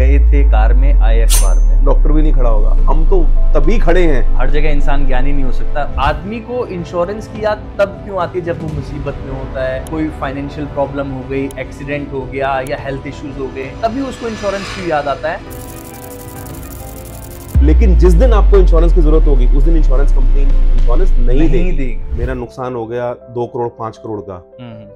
रहे थे कार में आए अखबार में। डॉक्टर भी नहीं खड़ा होगा, हम तो तभी खड़े हैं। हर जगह इंसान ज्ञानी नहीं हो सकता। आदमी को इंश्योरेंस की याद तब क्यों आती है जब वो मुसीबत में होता है, कोई फाइनेंशियल प्रॉब्लम हो गई, एक्सीडेंट हो गया या हेल्थ इश्यूज हो गए, तभी उसको इंश्योरेंस की याद आता है। लेकिन जिस दिन आपको इंश्योरेंस की जरूरत होगी उस दिन इंश्योरेंस कंपनी इंश्योरेंस नहीं देगी। मेरा नुकसान हो गया 2 करोड़ 5 करोड़ का,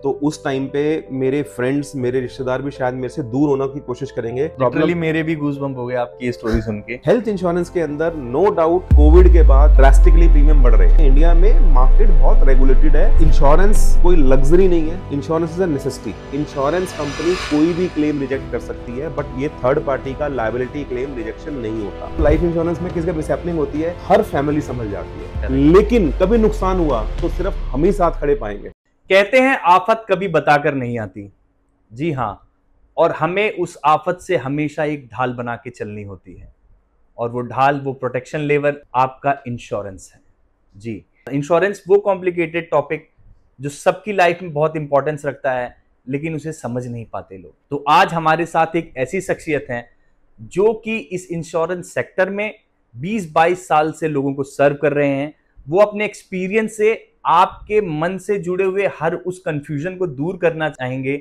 तो उस टाइम पे मेरे फ्रेंड्स, मेरे रिश्तेदार भी शायद मेरे से दूर होने की कोशिश करेंगे। लिटरली मेरे भी गूज़बम्प हो गए आपकी ये स्टोरी सुन के। हेल्थ इंश्योरेंस के अंदर नो डाउट कोविड के बाद ड्रास्टिकली प्रीमियम बढ़ रहे हैं। इंडिया में मार्केट बहुत रेगुलेटेड है। इंश्योरेंस कोई लग्जरी नहीं है, insurance is a necessity. Insurance company कोई भी क्लेम रिजेक्ट कर सकती है, बट ये थर्ड पार्टी का लायबिलिटी क्लेम रिजेक्शन नहीं होता। लाइफ इंश्योरेंस में किसका मिसहैपनिंग होती है हर फैमिली समझ जाती है, लेकिन कभी नुकसान हुआ तो सिर्फ हम ही साथ खड़े पाएंगे। कहते हैं आफत कभी बताकर नहीं आती। जी हाँ, और हमें उस आफत से हमेशा एक ढाल बना के चलनी होती है, और वो ढाल, वो प्रोटेक्शन लेवल आपका इंश्योरेंस है। जी, इंश्योरेंस वो कॉम्प्लिकेटेड टॉपिक जो सबकी लाइफ में बहुत इंपॉर्टेंस रखता है, लेकिन उसे समझ नहीं पाते लोग। तो आज हमारे साथ एक ऐसी शख्सियत है जो कि इस इंश्योरेंस सेक्टर में 20-22 साल से लोगों को सर्व कर रहे हैं। वो अपने एक्सपीरियंस से आपके मन से जुड़े हुए हर उस कंफ्यूजन को दूर करना चाहेंगे,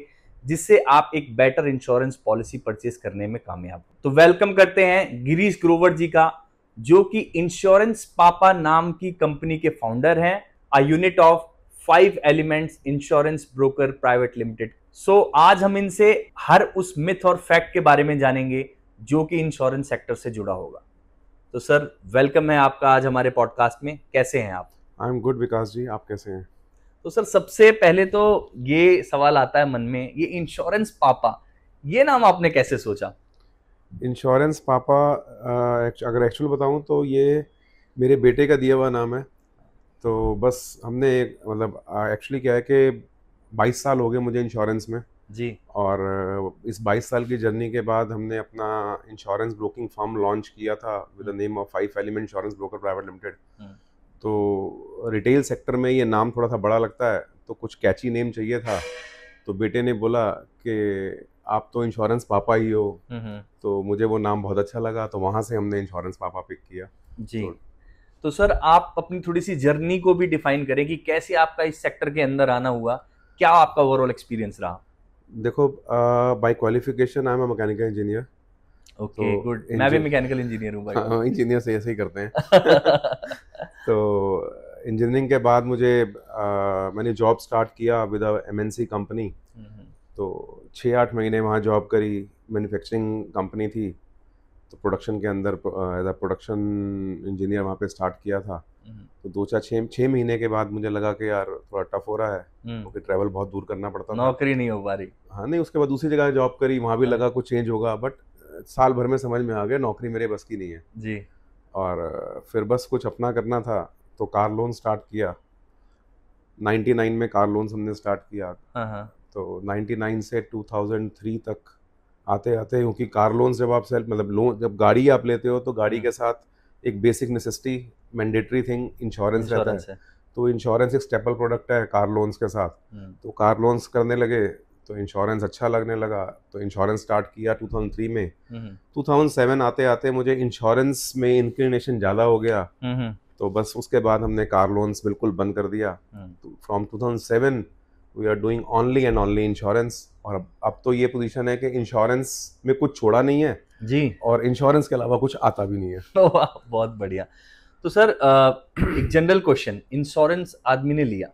जिससे आप एक बेटर इंश्योरेंस पॉलिसी परचेज करने में कामयाब हो। तो वेलकम करते हैं गिरीश ग्रोवर जी का, जो कि इंश्योरेंस पापा नाम की कंपनी के फाउंडर हैं, a unit of 5 elements insurance broker private limited. So आज हम इनसे हर उस मिथ और फैक्ट के बारे में जानेंगे जो कि इंश्योरेंस सेक्टर से जुड़ा होगा। तो सर, वेलकम है आपका आज हमारे पॉडकास्ट में। कैसे हैं आप? आई एम गुड विकास जी, आप कैसे हैं? तो सर, सबसे पहले तो ये सवाल आता है मन में, ये इंश्योरेंस पापा, ये नाम आपने कैसे सोचा? इंश्योरेंस पापा अगर एक्चुअल बताऊं तो ये मेरे बेटे का दिया हुआ नाम है। तो बस हमने मतलब एक्चुअली क्या है कि 22 साल हो गए मुझे इंश्योरेंस में जी, और इस 22 साल की जर्नी के बाद हमने अपना इंश्योरेंस ब्रोकिंग फर्म लॉन्च किया था with the name of 5 element insurance broker private limited. तो रिटेल सेक्टर में ये नाम थोड़ा सा बड़ा लगता है, तो कुछ कैची नेम चाहिए था। तो बेटे ने बोला कि आप तो इंश्योरेंस पापा ही हो, तो मुझे वो नाम बहुत अच्छा लगा, तो वहाँ से हमने इंश्योरेंस पापा पिक किया। जी। तो सर, आप अपनी थोड़ी सी जर्नी को भी डिफाइन करें कि कैसे आपका इस सेक्टर के अंदर आना हुआ, क्या आपका ओवरऑल एक्सपीरियंस रहा? देखो, by qualification I am a mechanical engineer. Okay, good. मैं भी मैकेनिकल इंजीनियर हूँ भाई। हाँ, इंजीनियर से ऐसे ही करते हैं। तो इंजीनियरिंग के बाद मैंने जॉब स्टार्ट किया विद अ MNC कंपनी। तो 6-8 महीने वहाँ जॉब करी। मैन्युफैक्चरिंग कंपनी थी, तो प्रोडक्शन के अंदर एज अ प्रोडक्शन इंजीनियर वहाँ पे स्टार्ट किया था। तो 2-6 महीने के बाद मुझे लगा कि यार थोड़ा टफ हो रहा है, क्योंकि ट्रैवल बहुत दूर करना पड़ता था, नौकरी नहीं हो पा रही। हाँ, नहीं, उसके बाद दूसरी जगह जॉब करी, वहाँ भी लगा कुछ चेंज होगा, बट साल भर में समझ में आ गया नौकरी मेरे बस की नहीं है जी। और फिर बस कुछ अपना करना था, तो कार लोन स्टार्ट किया। 99 में कार लोन हमने स्टार्ट किया। तो 99 से 2003 तक आते आते, क्योंकि कार लोन जब आप जब गाड़ी आप लेते हो तो गाड़ी के साथ एक basic necessity, mandatory thing insurance रहता है। तो इंश्योरेंस एक स्टेपल प्रोडक्ट है कार लोन्स के साथ। तो कार लोन्स करने लगे तो इंश्योरेंस अच्छा लगने लगा, तो इंश्योरेंस स्टार्ट किया 2003 में। 2007 आते आते मुझे इंश्योरेंस में इंक्लिनेशन ज़्यादा हो गया, तो बस उसके बाद हमने कार लोन्स बिल्कुल बंद कर दिया। तो from 2007 we are doing only and only insurance. और अब तो ये पोजीशन है कि इंश्योरेंस में कुछ छोड़ा नहीं है जी, और इंश्योरेंस के अलावा कुछ आता भी नहीं है। बहुत बढ़िया। तो सर, एक जनरल क्वेश्चन, इंश्योरेंस आदमी ने लिया,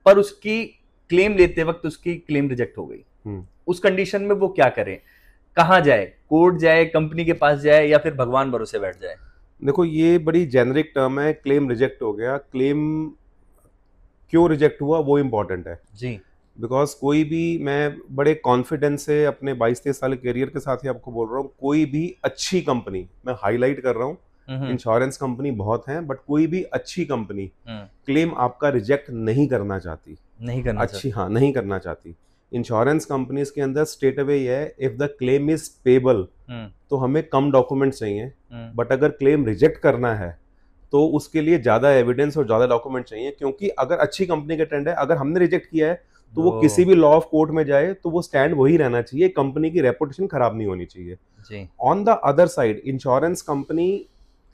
पर उसकी क्लेम लेते वक्त उसकी क्लेम रिजेक्ट हो गई, उस कंडीशन में वो क्या करे? कहाँ जाए? कोर्ट जाए, कंपनी के पास जाए, या फिर भगवान भरोसे बैठ जाए? देखो, ये बड़ी जेनरिक टर्म है, क्लेम रिजेक्ट हो गया। क्लेम क्यों रिजेक्ट हुआ वो इम्पोर्टेंट है जी। बिकॉज कोई भी, मैं बड़े कॉन्फिडेंस से अपने 22-23 साल के करियर के साथ ही आपको बोल रहा हूँ, कोई भी अच्छी कंपनी, मैं हाईलाइट कर रहा हूँ, इंश्योरेंस कंपनी बहुत हैं, बट कोई भी अच्छी कंपनी क्लेम आपका रिजेक्ट नहीं करना चाहती। नहीं करना चाहती। इंश्योरेंस कंपनीज के अंदर स्टेट अवे ये है, if the claim is payable तो हमें कम डॉक्यूमेंट चाहिए, बट अगर क्लेम रिजेक्ट करना है तो उसके लिए ज्यादा एविडेंस और ज्यादा डॉक्यूमेंट चाहिए। क्योंकि अगर अच्छी कंपनी का ट्रेंड है, अगर हमने रिजेक्ट किया है तो वो किसी भी लॉ ऑफ कोर्ट में जाए तो वो स्टैंड वही रहना चाहिए, कंपनी की रेपुटेशन खराब नहीं होनी चाहिए। On the other side insurance company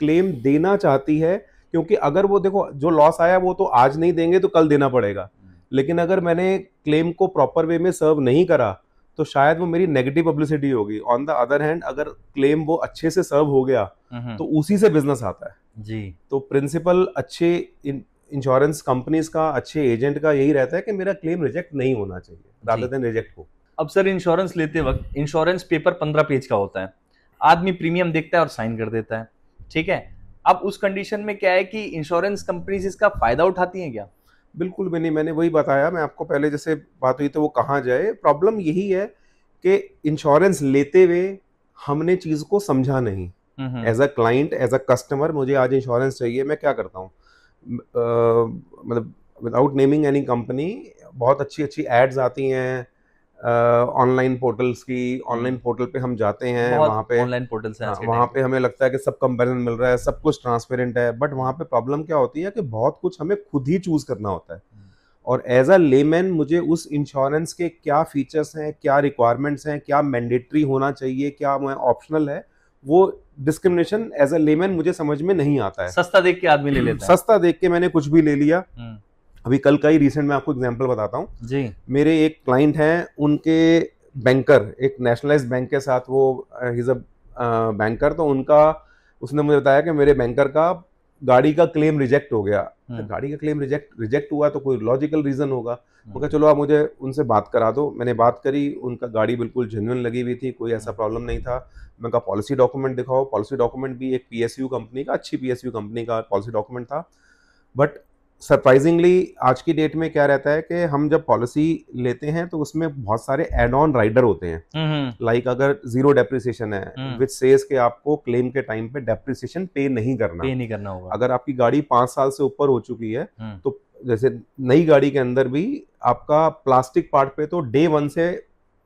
claim देना चाहती है, क्योंकि अगर वो देखो जो लॉस आया वो तो आज नहीं देंगे तो कल देना पड़ेगा, लेकिन अगर मैंने क्लेम को प्रॉपर वे में सर्व नहीं करा तो शायद वो मेरी नेगेटिव पब्लिसिटी होगी। ऑन द अदर हैंड अगर क्लेम वो अच्छे से सर्व हो गया तो उसी से बिजनेस आता है जी। तो प्रिंसिपल अच्छे इंश्योरेंस कंपनीज का, अच्छे एजेंट का यही रहता है कि मेरा क्लेम रिजेक्ट नहीं होना चाहिए रादर देन रिजेक्ट हो। अब सर इंश्योरेंस लेते वक्त इंश्योरेंस पेपर 15 पेज का होता है, आदमी प्रीमियम देखता है और साइन कर देता है, ठीक है। अब उस कंडीशन में क्या है कि इंश्योरेंस कंपनीज इसका फायदा उठाती हैं क्या? बिल्कुल भी नहीं, मैंने वही बताया, मैं आपको पहले जैसे बात हुई तो वो कहाँ जाए। प्रॉब्लम यही है कि इंश्योरेंस लेते हुए हमने चीज को समझा नहीं। As a client, as a customer, मुझे आज इंश्योरेंस चाहिए, मैं क्या करता हूँ, मतलब विदाउट नेमिंग एनी कंपनी, बहुत अच्छी अच्छी एड्स आती हैं ऑनलाइन पोर्टल्स की। ऑनलाइन पोर्टल पे हम जाते हैं, वहाँ पे ऑनलाइन पोर्टल से वहाँ पे हमें लगता है कि सब कंपैरिजन मिल रहा है, सब कुछ ट्रांसपेरेंट है, बट वहाँ पे प्रॉब्लम क्या होती है कि बहुत कुछ हमें खुद ही चूज करना होता है। और एज अ लेमैन मुझे उस इंश्योरेंस के क्या फीचर्स हैं, क्या रिक्वायरमेंट्स हैं, क्या मैंडेटरी होना चाहिए, क्या ऑप्शनल है, वो डिस्क्रिमिनेशन एज अ लेमैन मुझे समझ में नहीं आता है। सस्ता देख के आदमी ले लेता है, सस्ता देख के मैंने कुछ भी ले लिया। अभी कल का ही रिसेंट में आपको एग्जांपल बताता हूँ जी। मेरे एक क्लाइंट हैं, उनके बैंकर, एक नेशनलाइज्ड बैंक के साथ वो इज अ बैंकर, तो उनका उसने मुझे बताया कि मेरे बैंकर का गाड़ी का क्लेम रिजेक्ट हो गया। तो गाड़ी का क्लेम रिजेक्ट हुआ तो कोई लॉजिकल रीजन होगा। मैं कहा चलो आप मुझे उनसे बात करा दो। मैंने बात करी, उनका गाड़ी बिल्कुल जेन्युइन लगी हुई थी, कोई ऐसा प्रॉब्लम नहीं था। मैं कहा पॉलिसी डॉक्यूमेंट दिखाओ। पॉलिसी डॉक्यूमेंट भी एक PSU कंपनी का, अच्छी PSU कंपनी का पॉलिसी डॉक्यूमेंट था। बट सरप्राइजिंगली आज की डेट में क्या रहता है कि हम जब पॉलिसी लेते हैं तो उसमें बहुत सारे एड ऑन राइडर होते हैं। लाइक अगर जीरो डेप्रिसिएशन है, विच सेज के आपको क्लेम के टाइम पे डेप्रिसिएशन पे नहीं करना होगा। अगर आपकी गाड़ी 5 साल से ऊपर हो चुकी है तो जैसे नई गाड़ी के अंदर भी आपका प्लास्टिक पार्ट पे तो डे 1 से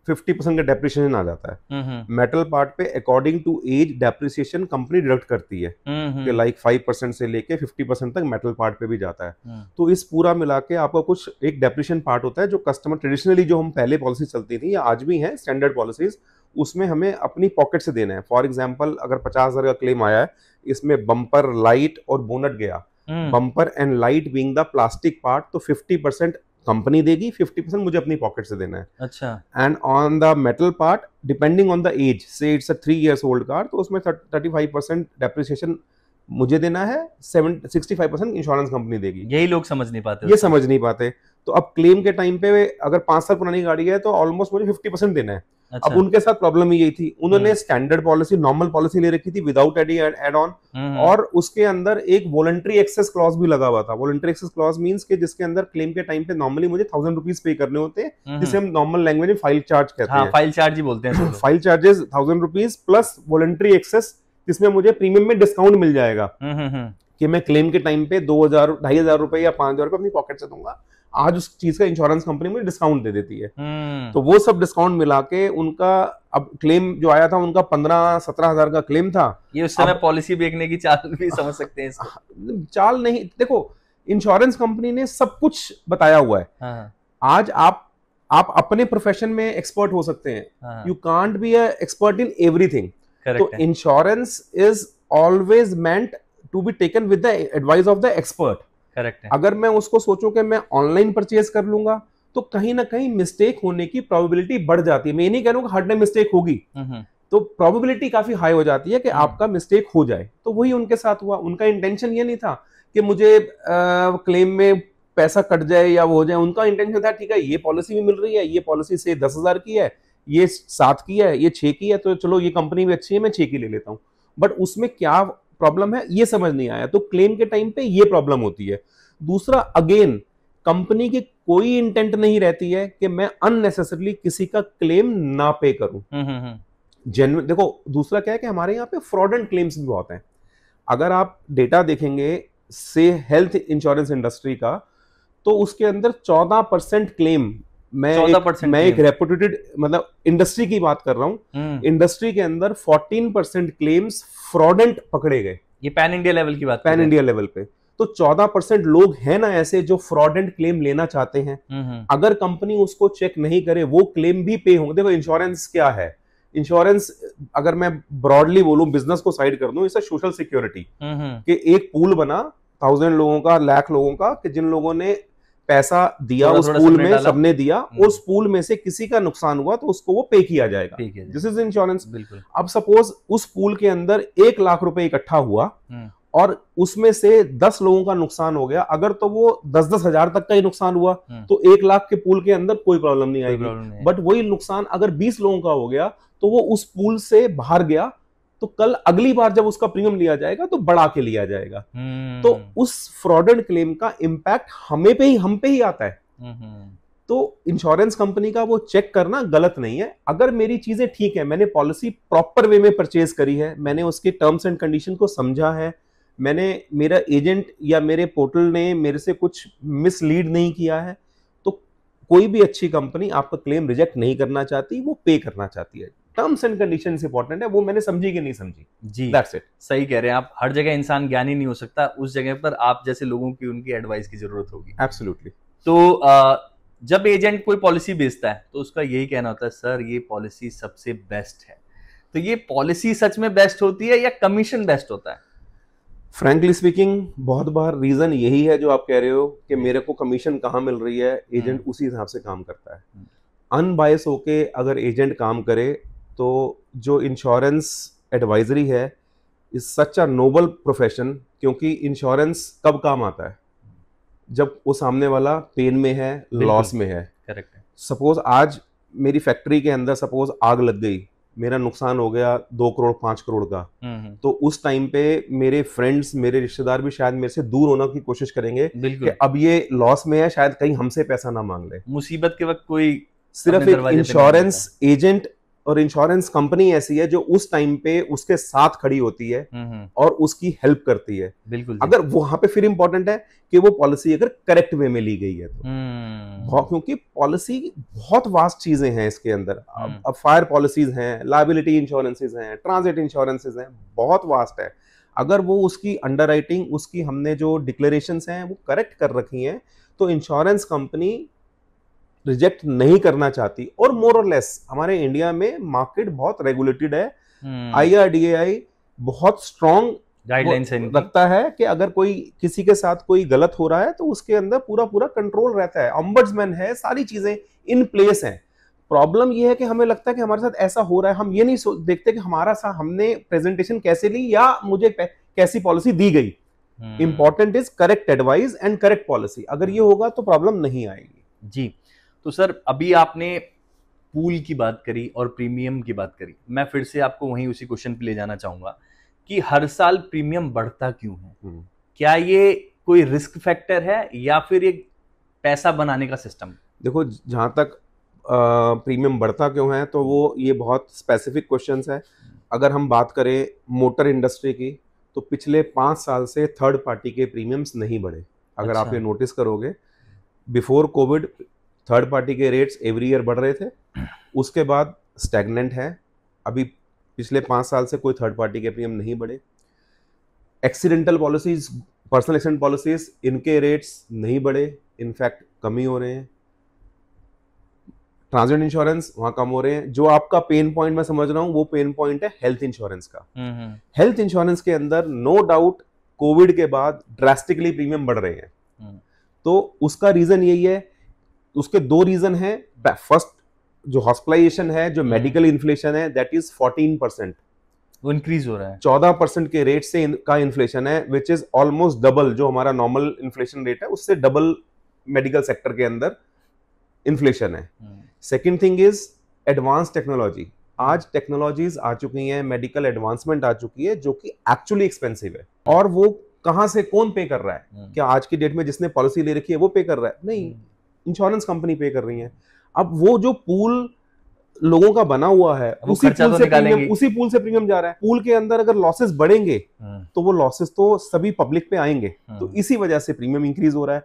50% का डेप्रिसिएशन आ जाता है। मेटल पार्ट पे according to age depreciation company deduct करती है कि लाइक 5% से लेके 50% तक मेटल पार्ट पे भी जाता है। तो इस पूरा मिला के आपका कुछ एक डेप्रिसिएशन पार्ट होता है जो कस्टमर ट्रेडिशनली, जो हम पहले पॉलिसी चलती थी या आज भी है स्टैंडर्ड पॉलिसीज, उसमें हमें अपनी पॉकेट से देना है। फॉर एग्जाम्पल अगर 50,000 का क्लेम आया है, इसमें बम्पर, लाइट और बोनट गया, bumper and light being the plastic part, तो 50% कंपनी देगी, 50% मुझे अपनी पॉकेट से देना है। अच्छा। And on the metal part depending on the age, say it's a 3 years old car, तो उसमें 35% डेप्रिसिएशन मुझे देना है, 65% इंश्योरेंस कंपनी देगी। यही लोग समझ नहीं पाते, ये समझ नहीं पाते। तो अब क्लेम के टाइम पे अगर 5 साल पुरानी गाड़ी है तो ऑलमोस्ट मुझे 50% देना है। अच्छा। अब उनके साथ प्रॉब्लम यही थी, उन्होंने स्टैंडर्ड पॉलिसी, नॉर्मल पॉलिसी ले रखी थी विदाउट एनी एड ऑन, और उसके अंदर एक वॉलंटरी एक्सेस क्लॉज भी लगा हुआ था। वॉलंटरी एक्सेस क्लॉज मींस के जिसके अंदर क्लेम के टाइम पे नॉर्मली मुझे 1000 रुपीज पे करने होते हैं, जिसे हम नॉर्मल लैंग्वेज में फाइल चार्ज कहते हैं। फाइल चार्ज ही बोलते हैं। File charges 1000 rupees plus voluntary excess, जिसमें मुझे प्रीमियम में डिस्काउंट मिल जाएगा कि मैं क्लेम के टाइम पे 2000, 2500 रुपए या 5000 रुपए अपनी पॉकेट से दूंगा। आज उस चीज का इंश्योरेंस कंपनी मुझे डिस्काउंट दे देती है। तो वो सब डिस्काउंट मिला के उनका अब क्लेम जो आया था, उनका 15-17 का क्लेम था। ये उस समय पॉलिसी बेचने की चाल भी समझ सकते हैं इसको। चाल नहीं, देखो इंश्योरेंस कंपनी ने सब कुछ बताया हुआ है। हाँ। आज आप अपने प्रोफेशन में एक्सपर्ट हो सकते हैं, you can't be a expert in everything. तो insurance is always meant to be taken with the advice of the expert. Correct है। अगर मैं उसको सोचूं कि मैं ऑनलाइन परचेज कर लूंगा तो कहीं ना कहीं मिस्टेक होने की प्रोबेबिलिटी बढ़ जाती है। मैं ये नहीं कह रहा हूं कि हर टाइम मिस्टेक होगी, तो प्रोबेबिलिटी काफी हाई हो जाती है कि आपका मिस्टेक हो जाए। तो वही उनके साथ हुआ। उनका इंटेंशन ये नहीं था कि मुझे क्लेम में पैसा कट जाए या वो हो जाए। उनका इंटेंशन था ठीक है, ये पॉलिसी भी मिल रही है, ये पॉलिसी से 10,000 की है, ये 7 की है, ये 6 की है, तो चलो ये कंपनी भी अच्छी है, मैं 6 की ले लेता हूँ। बट उसमें क्या प्रॉब्लम है ये समझ नहीं आया। तो क्लेम के टाइम पे ये प्रॉब्लम होती है। दूसरा, अगेन कंपनी की कोई इंटेंट नहीं रहती है कि मैं अननेसेसरली किसी का क्लेम ना पे करूं। जेन्युइन, देखो दूसरा क्या है कि हमारे यहाँ पे फ्रॉडेंट क्लेम्स भी बहुत हैं। अगर आप डेटा देखेंगे से हेल्थ इंश्योरेंस इंडस्ट्री का, तो उसके अंदर 14% क्लेम, मैं एक रेपुटेड, मतलब इंडस्ट्री की बात कर रहा हूं, इंडस्ट्री के अंदर 14% क्लेम्स फ्रॉडेंट पकड़े गए। ये पैन इंडिया लेवल की बात, पैन इंडिया लेवल पे। तो 14% लोग हैं ना ऐसे जो फ्रॉडेंट क्लेम लेना चाहते हैं। अगर कंपनी उसको चेक नहीं करे वो क्लेम भी पे होंगे। देखो इंश्योरेंस क्या है, इंश्योरेंस अगर मैं ब्रॉडली बोलूं, बिजनेस को साइड कर दूं, इसे सोशल सिक्योरिटी कि एक पूल बना 1000 लोगों का, लाख लोगों का, कि जिन लोगों ने पैसा दिया उस पूल में, सबने दिया, उस पूल में से किसी का नुकसान हुआ तो उसको वो पे किया जाएगा। This is insurance. अब सपोज उस पूल के अंदर 1 लाख रुपए इकट्ठा हुआ और उसमें से 10 लोगों का नुकसान हो गया, अगर तो वो 10-10 हजार तक का ही नुकसान हुआ तो 1 लाख के पूल के अंदर कोई प्रॉब्लम नहीं आएगी। बट वही नुकसान अगर 20 लोगों का हो गया तो वो उस पूल से बाहर गया, तो कल अगली बार जब उसका प्रीमियम लिया जाएगा तो बढ़ा के लिया जाएगा। तो उस फ्रॉडेंट क्लेम का इंपैक्ट हम पे ही आता है। तो इंश्योरेंस कंपनी का वो चेक करना गलत नहीं है। अगर मेरी चीजें ठीक है, मैंने पॉलिसी प्रॉपर वे में परचेज करी है, मैंने उसके टर्म्स एंड कंडीशन को समझा है, मैंने, मेरा एजेंट या मेरे पोर्टल ने मेरे से कुछ मिसलीड नहीं किया है, तो कोई भी अच्छी कंपनी आपका क्लेम रिजेक्ट नहीं करना चाहती, वो पे करना चाहती है। टर्म्स एंड कंडीशंस इंपॉर्टेंट है, वो मैंने समझी कि नहीं समझी जी। That's it. सही कह रहे हैं आप। हर जगह इंसान ज्ञानी नहीं हो सकता, उस जगह पर आप जैसे लोगों की, उनकी एडवाइस की जरूरत होगी। एब्सोल्युटली। तो जब एजेंट कोई पॉलिसी बेचता है तो उसका यही कहना होता है, सर ये पॉलिसी सबसे बेस्ट है। तो ये पॉलिसी सच में बेस्ट होती है या कमीशन बेस्ट होता है? फ्रैंकली स्पीकिंग बहुत बार रीजन यही है जो आप कह रहे हो कि मेरे को कमीशन कहाँ मिल रही है, एजेंट उसी हिसाब से काम करता है। अनबायस होके अगर एजेंट काम करे तो जो इंश्योरेंस एडवाइजरी है is such a noble profession, क्योंकि इंश्योरेंस कब काम आता है? जब वो सामने वाला पेन में है, लॉस में है। करेक्ट है। सपोज आज मेरी फैक्ट्री के अंदर सपोज आग लग गई, मेरा नुकसान हो गया 2 करोड़ 5 करोड़ का, तो उस टाइम पे मेरे फ्रेंड्स, मेरे रिश्तेदार भी शायद मेरे से दूर होने की कोशिश करेंगे कि अब ये लॉस में है, शायद कहीं हमसे पैसा ना मांग ले। मुसीबत के वक्त कोई सिर्फ एक इंश्योरेंस एजेंट और इंश्योरेंस कंपनी ऐसी है जो उस टाइम पे उसके साथ खड़ी होती है और उसकी हेल्प करती है। बिल्कुल। अगर वहां पे फिर इंपॉर्टेंट है कि वो पॉलिसी अगर करेक्ट वे में ली गई है तो, क्योंकि पॉलिसी बहुत वास्ट चीजें हैं इसके अंदर। अब फायर पॉलिसीज हैं, लायबिलिटी इंश्योरेंसेज हैं, ट्रांजिट इंश्योरेंसेज हैं, बहुत वास्ट है। अगर वो उसकी अंडरराइटिंग, उसकी हमने जो डिक्लेरेशंस हैं वो करेक्ट कर रखी हैं तो इंश्योरेंस कंपनी रिजेक्ट नहीं करना चाहती। और मोर और लेस हमारे इंडिया में मार्केट बहुत रेगुलेटेड है। IRDAI बहुत स्ट्रॉन्ग गाइडलाइंस रखता है कि अगर कोई किसी के साथ कोई गलत हो रहा है तो उसके अंदर पूरा कंट्रोल रहता है, ऑम्बड्समैन है, सारी चीजें इन प्लेस हैं। प्रॉब्लम ये है कि हमें लगता है कि हमारे साथ ऐसा हो रहा है, हम ये नहीं देखते कि हमारा साथ हमने प्रेजेंटेशन कैसे ली या मुझे कैसी पॉलिसी दी गई। Important is correct advice and correct policy. अगर ये होगा तो प्रॉब्लम नहीं आएगी जी। तो सर अभी आपने पूल की बात करी और प्रीमियम की बात करी, मैं फिर से आपको वहीं उसी क्वेश्चन पे ले जाना चाहूंगा कि हर साल प्रीमियम बढ़ता क्यों है? क्या ये कोई रिस्क फैक्टर है या फिर एक पैसा बनाने का सिस्टम? देखो, जहां तक प्रीमियम बढ़ता क्यों है तो वो ये बहुत स्पेसिफिक क्वेश्चंस है। अगर हम बात करें मोटर इंडस्ट्री की तो पिछले 5 साल से थर्ड पार्टी के प्रीमियम्स नहीं बढ़े। अगर आप ये नोटिस करोगे, बिफोर कोविड थर्ड पार्टी के रेट्स एवरी ईयर बढ़ रहे थे, उसके बाद स्टैग्नेंट है। अभी पिछले 5 साल से कोई थर्ड पार्टी के प्रीमियम नहीं बढ़े। Accidental policies, personal accident policies, इनके रेट्स नहीं बढ़े, इनफैक्ट कम ही हो रहे हैं। ट्रांजिट इंश्योरेंस वहां कम हो रहे हैं। जो आपका पेन पॉइंट मैं समझ रहा हूं वो पेन पॉइंट है हेल्थ इंश्योरेंस का। हेल्थ इंश्योरेंस के अंदर नो डाउट कोविड के बाद ड्रास्टिकली प्रीमियम बढ़ रहे हैं। तो उसका रीजन यही है, उसके 2 रीजन हैं। फर्स्ट, जो हॉस्पिटलाइजेशन है, जो मेडिकल इन्फ्लेशन है, दैट इज 14%, वो इंक्रीज हो रहा है। 14% के रेट से का इन्फ्लेशन है, विच इज ऑलमोस्ट डबल जो हमारा नॉर्मल इन्फ्लेशन रेट है, उससे डबल मेडिकल सेक्टर के अंदर इन्फ्लेशन है। Second thing is advance technology. आज टेक्नोलॉजीज आ चुकी हैं, मेडिकल एडवांसमेंट आ चुकी है जो कि एक्चुअली एक्सपेंसिव है। और वो कहां से कौन पे कर रहा है? क्या आज की डेट में जिसने पॉलिसी ले रखी है वो पे कर रहा है? नहीं, इंश्योरेंस कंपनी पे कर रही है। अब वो जो पूल लोगों का बना हुआ है उसी पूल से प्रीमियम जा रहा है। पूल के अंदर अगर लॉसेस बढ़ेंगे तो वो लॉसेस तो सभी पब्लिक पे आएंगे, तो इसी वजह से प्रीमियम इंक्रीज हो रहा है।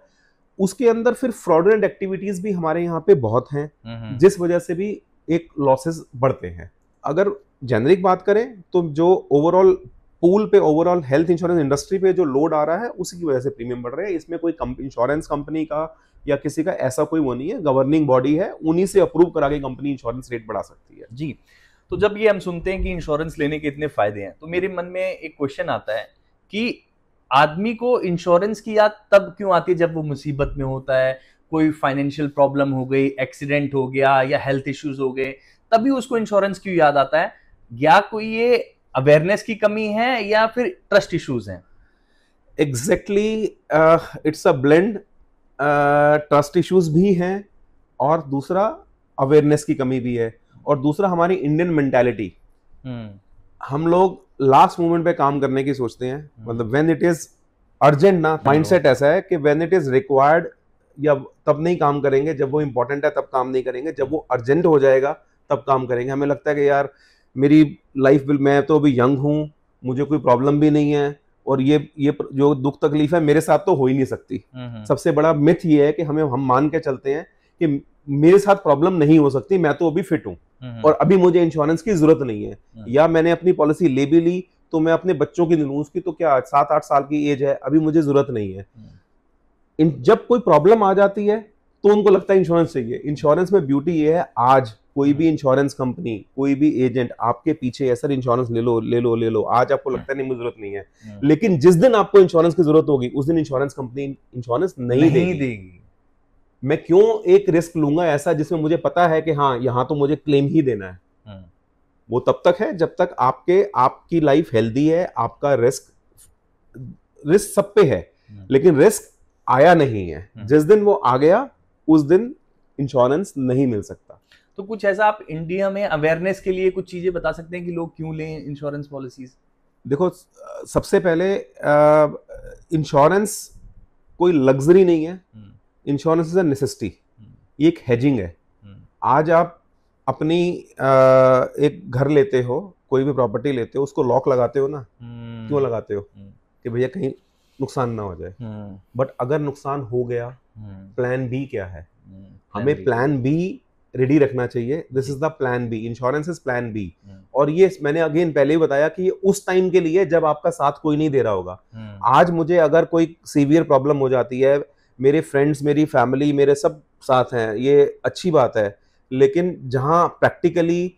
उसके अंदर फिर फ्रॉडुलेंट एक्टिविटीज भी हमारे यहाँ पे बहुत हैं, जिस वजह से भी एक लॉसेस बढ़ते हैं। अगर जेनरिक बात करें तो जो ओवरऑल पूल पे, ओवरऑल हेल्थ इंश्योरेंस इंडस्ट्री पे जो लोड आ रहा है उसी की वजह से प्रीमियम बढ़ रहे हैं। इसमें कोई इंश्योरेंस कंपनी का या किसी का ऐसा कोई वो नहीं है, गवर्निंग बॉडी है, उन्हीं से अप्रूव करा के कंपनी इंश्योरेंस रेट बढ़ा सकती है। जी, तो जब ये हम सुनते हैं कि इंश्योरेंस लेने के इतने फायदे हैं, तो मेरे मन में एक क्वेश्चन आता है कि आदमी को इंश्योरेंस की याद तब क्यों आती है जब वो मुसीबत में होता है, कोई फाइनेंशियल प्रॉब्लम हो गई, एक्सीडेंट हो गया या हेल्थ इश्यूज हो गए, तभी उसको इंश्योरेंस क्यों याद आता है? या कोई ये अवेयरनेस की कमी है या फिर ट्रस्ट इश्यूज हैं? Exactly, it's a blend. Trust issues भी हैं और दूसरा अवेयरनेस की कमी भी है, और दूसरा हमारी इंडियन मेंटालिटी। हम लोग लास्ट मोमेंट पे काम करने की सोचते हैं, मतलब व्हेन इट इज अर्जेंट ना, माइंडसेट ऐसा है कि व्हेन इट इज रिक्वायर्ड या तब नहीं काम करेंगे, जब वो इंपॉर्टेंट है तब काम नहीं करेंगे, जब वो अर्जेंट हो जाएगा तब काम करेंगे। हमें लगता है कि यार मेरी लाइफ, मैं तो अभी यंग हूँ, मुझे कोई प्रॉब्लम भी नहीं है, और ये जो दुख तकलीफ है मेरे साथ तो हो ही नहीं सकती। सबसे बड़ा मिथ ये है कि हम मान के चलते हैं कि मेरे साथ प्रॉब्लम नहीं हो सकती, मैं तो अभी फिट हूँ और अभी मुझे इंश्योरेंस की जरूरत नहीं है, या मैंने अपनी पॉलिसी ले भी ली तो मैं अपने बच्चों की लूँ, उसकी तो क्या 7-8 साल की एज है, अभी मुझे जरूरत नहीं है। जब कोई प्रॉब्लम आ जाती है तो उनको लगता है इंश्योरेंस चाहिए। इंश्योरेंस में ब्यूटी ये है, आज कोई भी इंश्योरेंस कंपनी, कोई भी एजेंट आपके पीछे है, सर इंश्योरेंस ले लो ले लो ले लो, आज आपको लगता है नहीं मुझे जरूरत नहीं है, लेकिन जिस दिन आपको इंश्योरेंस की जरूरत होगी उस दिन इंश्योरेंस कंपनी इंश्योरेंस नहीं देगी। मैं क्यों एक रिस्क लूंगा ऐसा जिसमें मुझे पता है कि हाँ यहां तो मुझे क्लेम ही देना है। वो तब तक है जब तक आपकी लाइफ हेल्दी है, आपका रिस्क सब पे है, लेकिन रिस्क आया नहीं है। जिस दिन वो आ गया उस दिन इंश्योरेंस नहीं मिल सकता। तो कुछ ऐसा आप इंडिया में अवेयरनेस के लिए कुछ चीजें बता सकते हैं कि लोग क्यों लें इंश्योरेंस पॉलिसीज? देखो, सबसे पहले इंश्योरेंस कोई लग्जरी नहीं है, इंश्योरेंस इज अ नेसेसिटी, ये एक हेजिंग है। आज आप अपनी एक घर लेते हो, कोई भी प्रॉपर्टी लेते हो, उसको लॉक लगाते हो ना, क्यों लगाते हो? कि भैया कहीं नुकसान ना हो जाए। बट अगर नुकसान हो गया, प्लान बी क्या है? हमें प्लान बी रेडी रखना चाहिए। This is the plan B, insurance is plan B. और ये मैंने अगेन पहले ही बताया कि ये उस टाइम के लिए जब आपका साथ कोई नहीं दे रहा होगा। आज मुझे अगर कोई सीवियर प्रॉब्लम हो जाती है, मेरे फ्रेंड्स, मेरी फैमिली, मेरे सब साथ हैं, ये अच्छी बात है, लेकिन जहां प्रैक्टिकली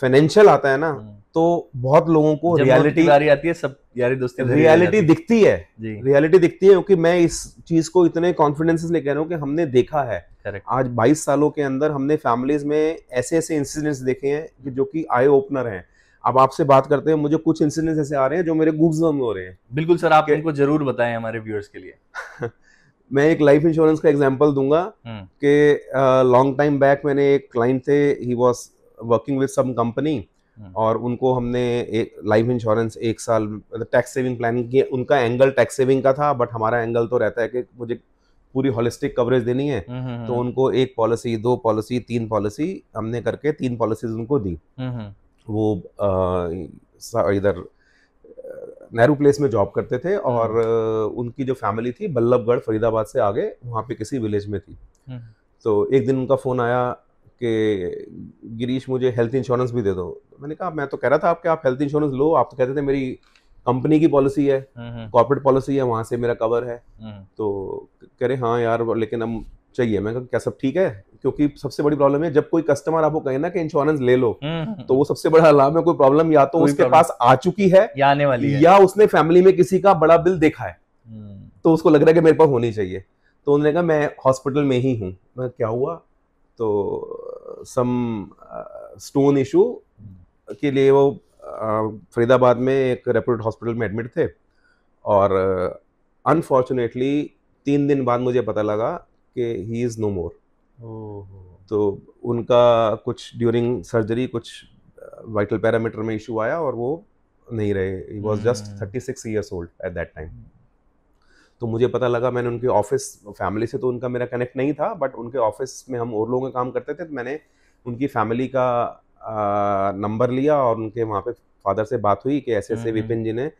फाइनेंशियल आता है ना, तो बहुत लोगों को रियलिटी आती है, सब यारी दोस्ती रियलिटी दिखती है, रियलिटी दिखती है, क्योंकि मैं इस चीज को इतने कॉन्फिडेंस से कह रहा हूँ कि हमने देखा है। Correct. आज 22 सालों के अंदर हमने फैमिलीज में ऐसे ऐसे इंसिडेंट्स देखे हैं जो कि आई ओपनर हैं। अब आपसे बात करते हैं, मुझे कुछ इंसिडेंट्स ऐसे आ रहे हैं जो मेरे गूज़बम्स में हो रहे हैं। बिल्कुल सर, आप उनको जरूर बताएं हमारे व्यूअर्स के लिए। मैं एक लाइफ इंश्योरेंस का एग्जांपल दूंगा कि लॉन्ग टाइम बैक मैंने एक क्लाइंट थे, he was working with some company, और उनको हमने एक लाइफ इंश्योरेंस 1 साल टैक्स सेविंग प्लानिंग की। उनका एंगल टैक्स सेविंग का था, बट हमारा एंगल तो रहता है कि मुझे पूरी होलिस्टिक कवरेज देनी है। तो उनको 1 पॉलिसी, 2 पॉलिसी, 3 पॉलिसी हमने करके 3 पॉलिसीज उनको दी। वो इधर नेहरू प्लेस में जॉब करते थे, और उनकी जो फैमिली थी बल्लभगढ़ फरीदाबाद से आगे वहाँ पे किसी विलेज में थी। तो एक दिन उनका फ़ोन आया कि गिरीश मुझे हेल्थ इंश्योरेंस भी दे दो। मैंने कहा मैं तो कह रहा था आपके आप हेल्थ इंश्योरेंस लो, आप तो कहते थे मेरी कंपनी की पॉलिसी है, कॉर्पोरेट पॉलिसी है, वहाँ से मेरा कवर है। तो कह रहे हाँ यार लेकिन अब चाहिए। मैं कहा क्या सब ठीक है? क्योंकि सबसे बड़ी प्रॉब्लम है जब कोई कस्टमर आपको कहे ना कि इंश्योरेंस ले लो, तो वो सबसे बड़ा अलार्म है। कोई प्रॉब्लम या तो उसके पास आ चुकी है या आने वाली है, या उसने फैमिली में किसी का बड़ा बिल देखा है, तो उसको लग रहा है कि मेरे पास होनी चाहिए। तो उन्होंने कहा मैं हॉस्पिटल में ही हूँ। मैं क्या हुआ? तो सम स्टोन इशू के लिए वो फरीदाबाद में एक रेप्यूटेड हॉस्पिटल में एडमिट थे, और अनफॉर्चुनेटली 3 दिन बाद मुझे पता लगा कि ही इज नो मोर। तो उनका कुछ ड्यूरिंग सर्जरी कुछ वाइटल पैरामीटर में इशू आया और वो नहीं रहे। He was just 36 years old at that time. तो मुझे पता लगा, मैंने उनके ऑफिस, फैमिली से तो उनका मेरा कनेक्ट नहीं था, बट उनके ऑफिस में हम और लोगों का काम करते थे, तो मैंने उनकी फैमिली का नंबर लिया और उनके वहाँ पे फादर से बात हुई कि ऐसे ऐसे विपिन जी ने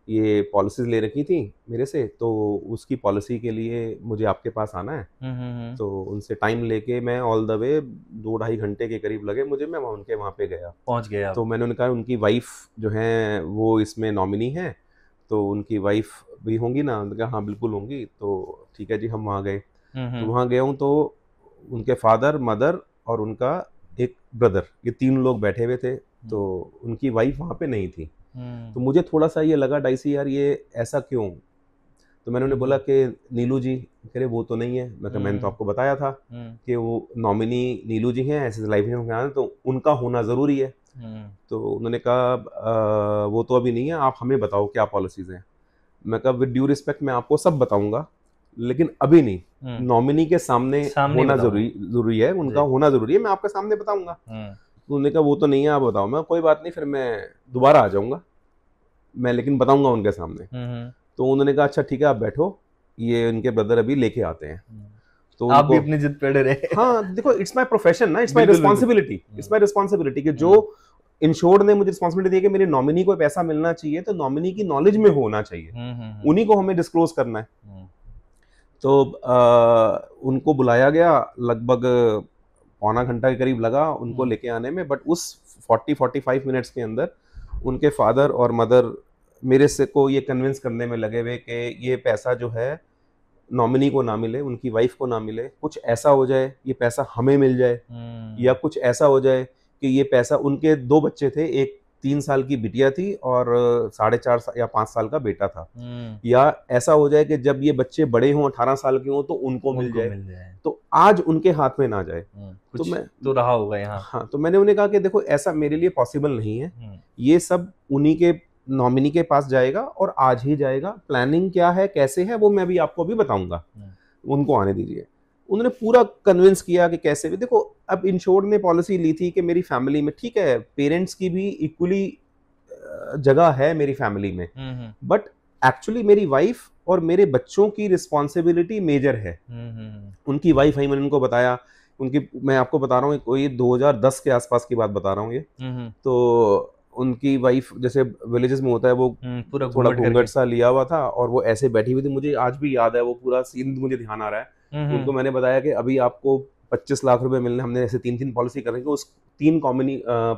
ये पॉलिसीज ले रखी थी मेरे से, तो उसकी पॉलिसी के लिए मुझे आपके पास आना है। तो उनसे टाइम लेके मैं ऑल द वे 2-2.5 घंटे के करीब लगे मुझे, मैं उनके वहाँ पे गया, पहुँच गया। तो मैंने उनका उनकी वाइफ जो है वो इसमें नॉमिनी है, तो उनकी वाइफ भी होंगी ना? उन्होंने कहा हाँ बिल्कुल होंगी। तो ठीक है जी, हम वहाँ गए। तो वहाँ गया हूँ तो उनके फादर, मदर और उनका एक ब्रदर, ये 3 लोग बैठे हुए थे। तो उनकी वाइफ वहाँ पे नहीं थी। तो मुझे थोड़ा सा ये लगा डाइसी, यार ये ऐसा क्यों? तो मैंने उन्हें बोला कि नीलू जी, कह रहे वो तो नहीं है। मैं कहा मैंने तो आपको बताया था कि वो नॉमिनी नीलू जी हैं, ऐसे लाइफ में, तो उनका होना ज़रूरी है। तो उन्होंने कहा वो तो अभी नहीं है, आप हमें बताओ क्या पॉलिसीज़ हैं। मैं कहा विद ड्यू रिस्पेक्ट मैं आपको सब बताऊंगा, लेकिन अभी नहीं, नॉमिनी के सामने होना जरूरी है, उनका होना जरूरी है, मैं आपके सामने बताऊंगा। तो उन्होंने कहा वो तो नहीं है, आप बताओ। मैं कोई बात नहीं, फिर मैं दोबारा आ जाऊंगा, मैं लेकिन बताऊंगा उनके सामने। तो उन्होंने कहा अच्छा ठीक है, आप बैठो, ये उनके ब्रदर अभी लेके आते हैं। तो आप भी अपनी जिद पे अड़े रहे। हाँ देखो, इट्स माय प्रोफेशन ना, it's my responsibility, it's my responsibility कि जो इंश्योर्ड ने मुझे रिस्पॉन्सिबिलिटी दी कि मेरे नॉमिनी को पैसा मिलना चाहिए, तो नॉमिनी की नॉलेज में होना चाहिए, उन्हीं को हमें डिस्क्लोज करना है। तो उनको बुलाया गया, लगभग पौना घंटा के करीब लगा उनको लेके आने में, बट उस 40-45 मिनट्स के अंदर उनके फादर और मदर मेरे से को ये कन्विंस करने में लगे हुए कि ये पैसा जो है नॉमिनी को ना मिले, उनकी वाइफ को ना मिले, कुछ ऐसा हो जाए ये पैसा हमें मिल जाए, या कुछ ऐसा हो जाए कि ये पैसा, उनके 2 बच्चे थे, एक 3 साल की बिटिया थी और 4.5 या 5 साल का बेटा था, या ऐसा हो जाए कि जब ये बच्चे बड़े हों, 18 साल के हों, तो उनको मिल जाए, तो आज उनके हाथ में ना जाए। तो मैं तो रहा होगा यहाँ। हाँ, तो मैंने उन्हें कहा कि देखो ऐसा मेरे लिए पॉसिबल नहीं है, ये सब उन्हीं के नॉमिनी के पास जाएगा और आज ही जाएगा। प्लानिंग क्या है, कैसे है, वो मैं भी आपको अभी बताऊंगा, उनको आने दीजिए। उन्होंने पूरा कन्विंस किया कि कैसे भी। देखो अब इंश्योर्ड ने पॉलिसी ली थी कि मेरी फैमिली में, ठीक है पेरेंट्स की भी इक्वली जगह है मेरी फैमिली में, बट एक्चुअली मेरी वाइफ और मेरे बच्चों की रिस्पॉन्सिबिलिटी मेजर है। उनकी वाइफ है, मैंने उनको बताया, उनकी, मैं आपको बता रहा हूँ कोई 2010 के आसपास की बात बता रहा हूँ ये। तो उनकी वाइफ, जैसे विलेजेस में होता है, वो पूरा थोड़ा घूंघट सा लिया हुआ था और वो ऐसे बैठी हुई थी, मुझे आज भी याद है, वो पूरा सीन मुझे ध्यान आ रहा है। उनको मैंने बताया कि अभी आपको 25 लाख रुपए मिलने, हमने ऐसे 3-3 पॉलिसी कर रही थी, उस 3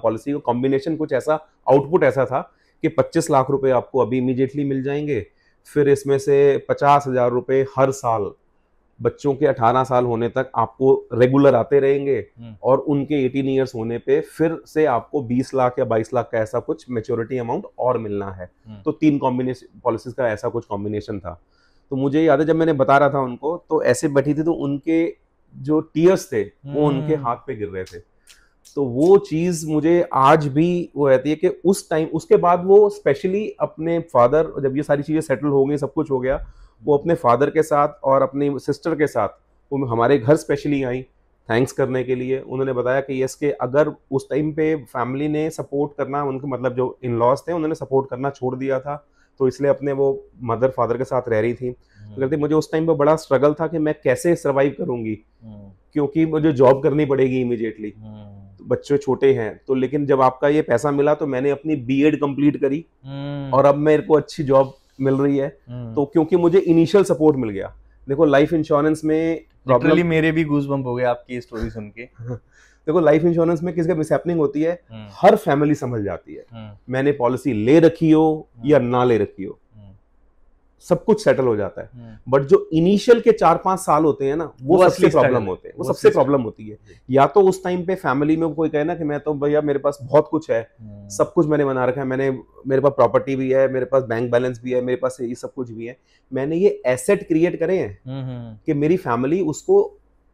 पॉलिसी का कॉम्बिनेशन कुछ ऐसा, आउटपुट ऐसा था कि 25 लाख रुपए आपको अभी इमीडिएटली मिल जाएंगे, फिर इसमें से 50,000 रुपए हर साल बच्चों के 18 साल होने तक आपको रेगुलर आते रहेंगे, और उनके 18 ईयर्स होने पे फिर से आपको 20 लाख या 22 लाख का ऐसा कुछ मैच्योरिटी अमाउंट और मिलना है। तो 3 कॉम्बिनेशन पॉलिसीज का ऐसा कुछ कॉम्बिनेशन था। तो मुझे याद है जब मैंने बता रहा था उनको, तो ऐसे बैठी थी, तो उनके जो टीयर्स थे वो उनके हाथ पे गिर रहे थे। तो वो चीज मुझे आज भी वो रहती है कि उस टाइम, उसके बाद वो स्पेशली अपने फादर, जब ये सारी चीजें सेटल हो गई, सब कुछ हो गया, वो अपने फादर के साथ और अपनी सिस्टर के साथ वो हमारे घर स्पेशली आई थैंक्स करने के लिए। उन्होंने बताया कि यस, के अगर उस टाइम पे फैमिली ने सपोर्ट करना, उनके मतलब जो इन लॉज थे उन्होंने सपोर्ट करना छोड़ दिया था, तो इसलिए अपने वो मदर फादर के साथ रह रही थी। तो कहते मुझे उस टाइम पे बड़ा स्ट्रगल था कि मैं कैसे सर्वाइव करूंगी, क्योंकि मुझे जॉब करनी पड़ेगी इमीडिएटली, बच्चे छोटे हैं। तो लेकिन जब आपका ये पैसा मिला तो मैंने अपनी बीएड कंप्लीट करी और अब मेरे को अच्छी जॉब मिल रही है, तो क्योंकि मुझे इनिशियल सपोर्ट मिल गया। देखो लाइफ इंश्योरेंस में प्रॉब्लम, मेरे भी गूज़बम्प हो गए आपकी स्टोरी सुन के। देखो लाइफ इंश्योरेंस में किसका मिसहैपनिंग होती है, हर फैमिली संभल जाती है। मैंने पॉलिसी ले रखी हो या ना ले रखी हो, सब कुछ सेटल हो जाता है। बट जो इनिशियल के 4-5 साल होते हैं ना, वो सबसे प्रॉब्लम होते हैं, वो सबसे प्रॉब्लम होती है। या तो उस टाइम पे फैमिली में कोई कहे ना कि मैं तो भैया मेरे पास बहुत कुछ है, सब कुछ मैंने बना रखा है, मेरे पास प्रॉपर्टी भी है, मेरे पास बैंक बैलेंस भी है, मेरे पास ये सब कुछ भी है, मैंने ये एसेट क्रिएट करे हैं कि मेरी फैमिली उसको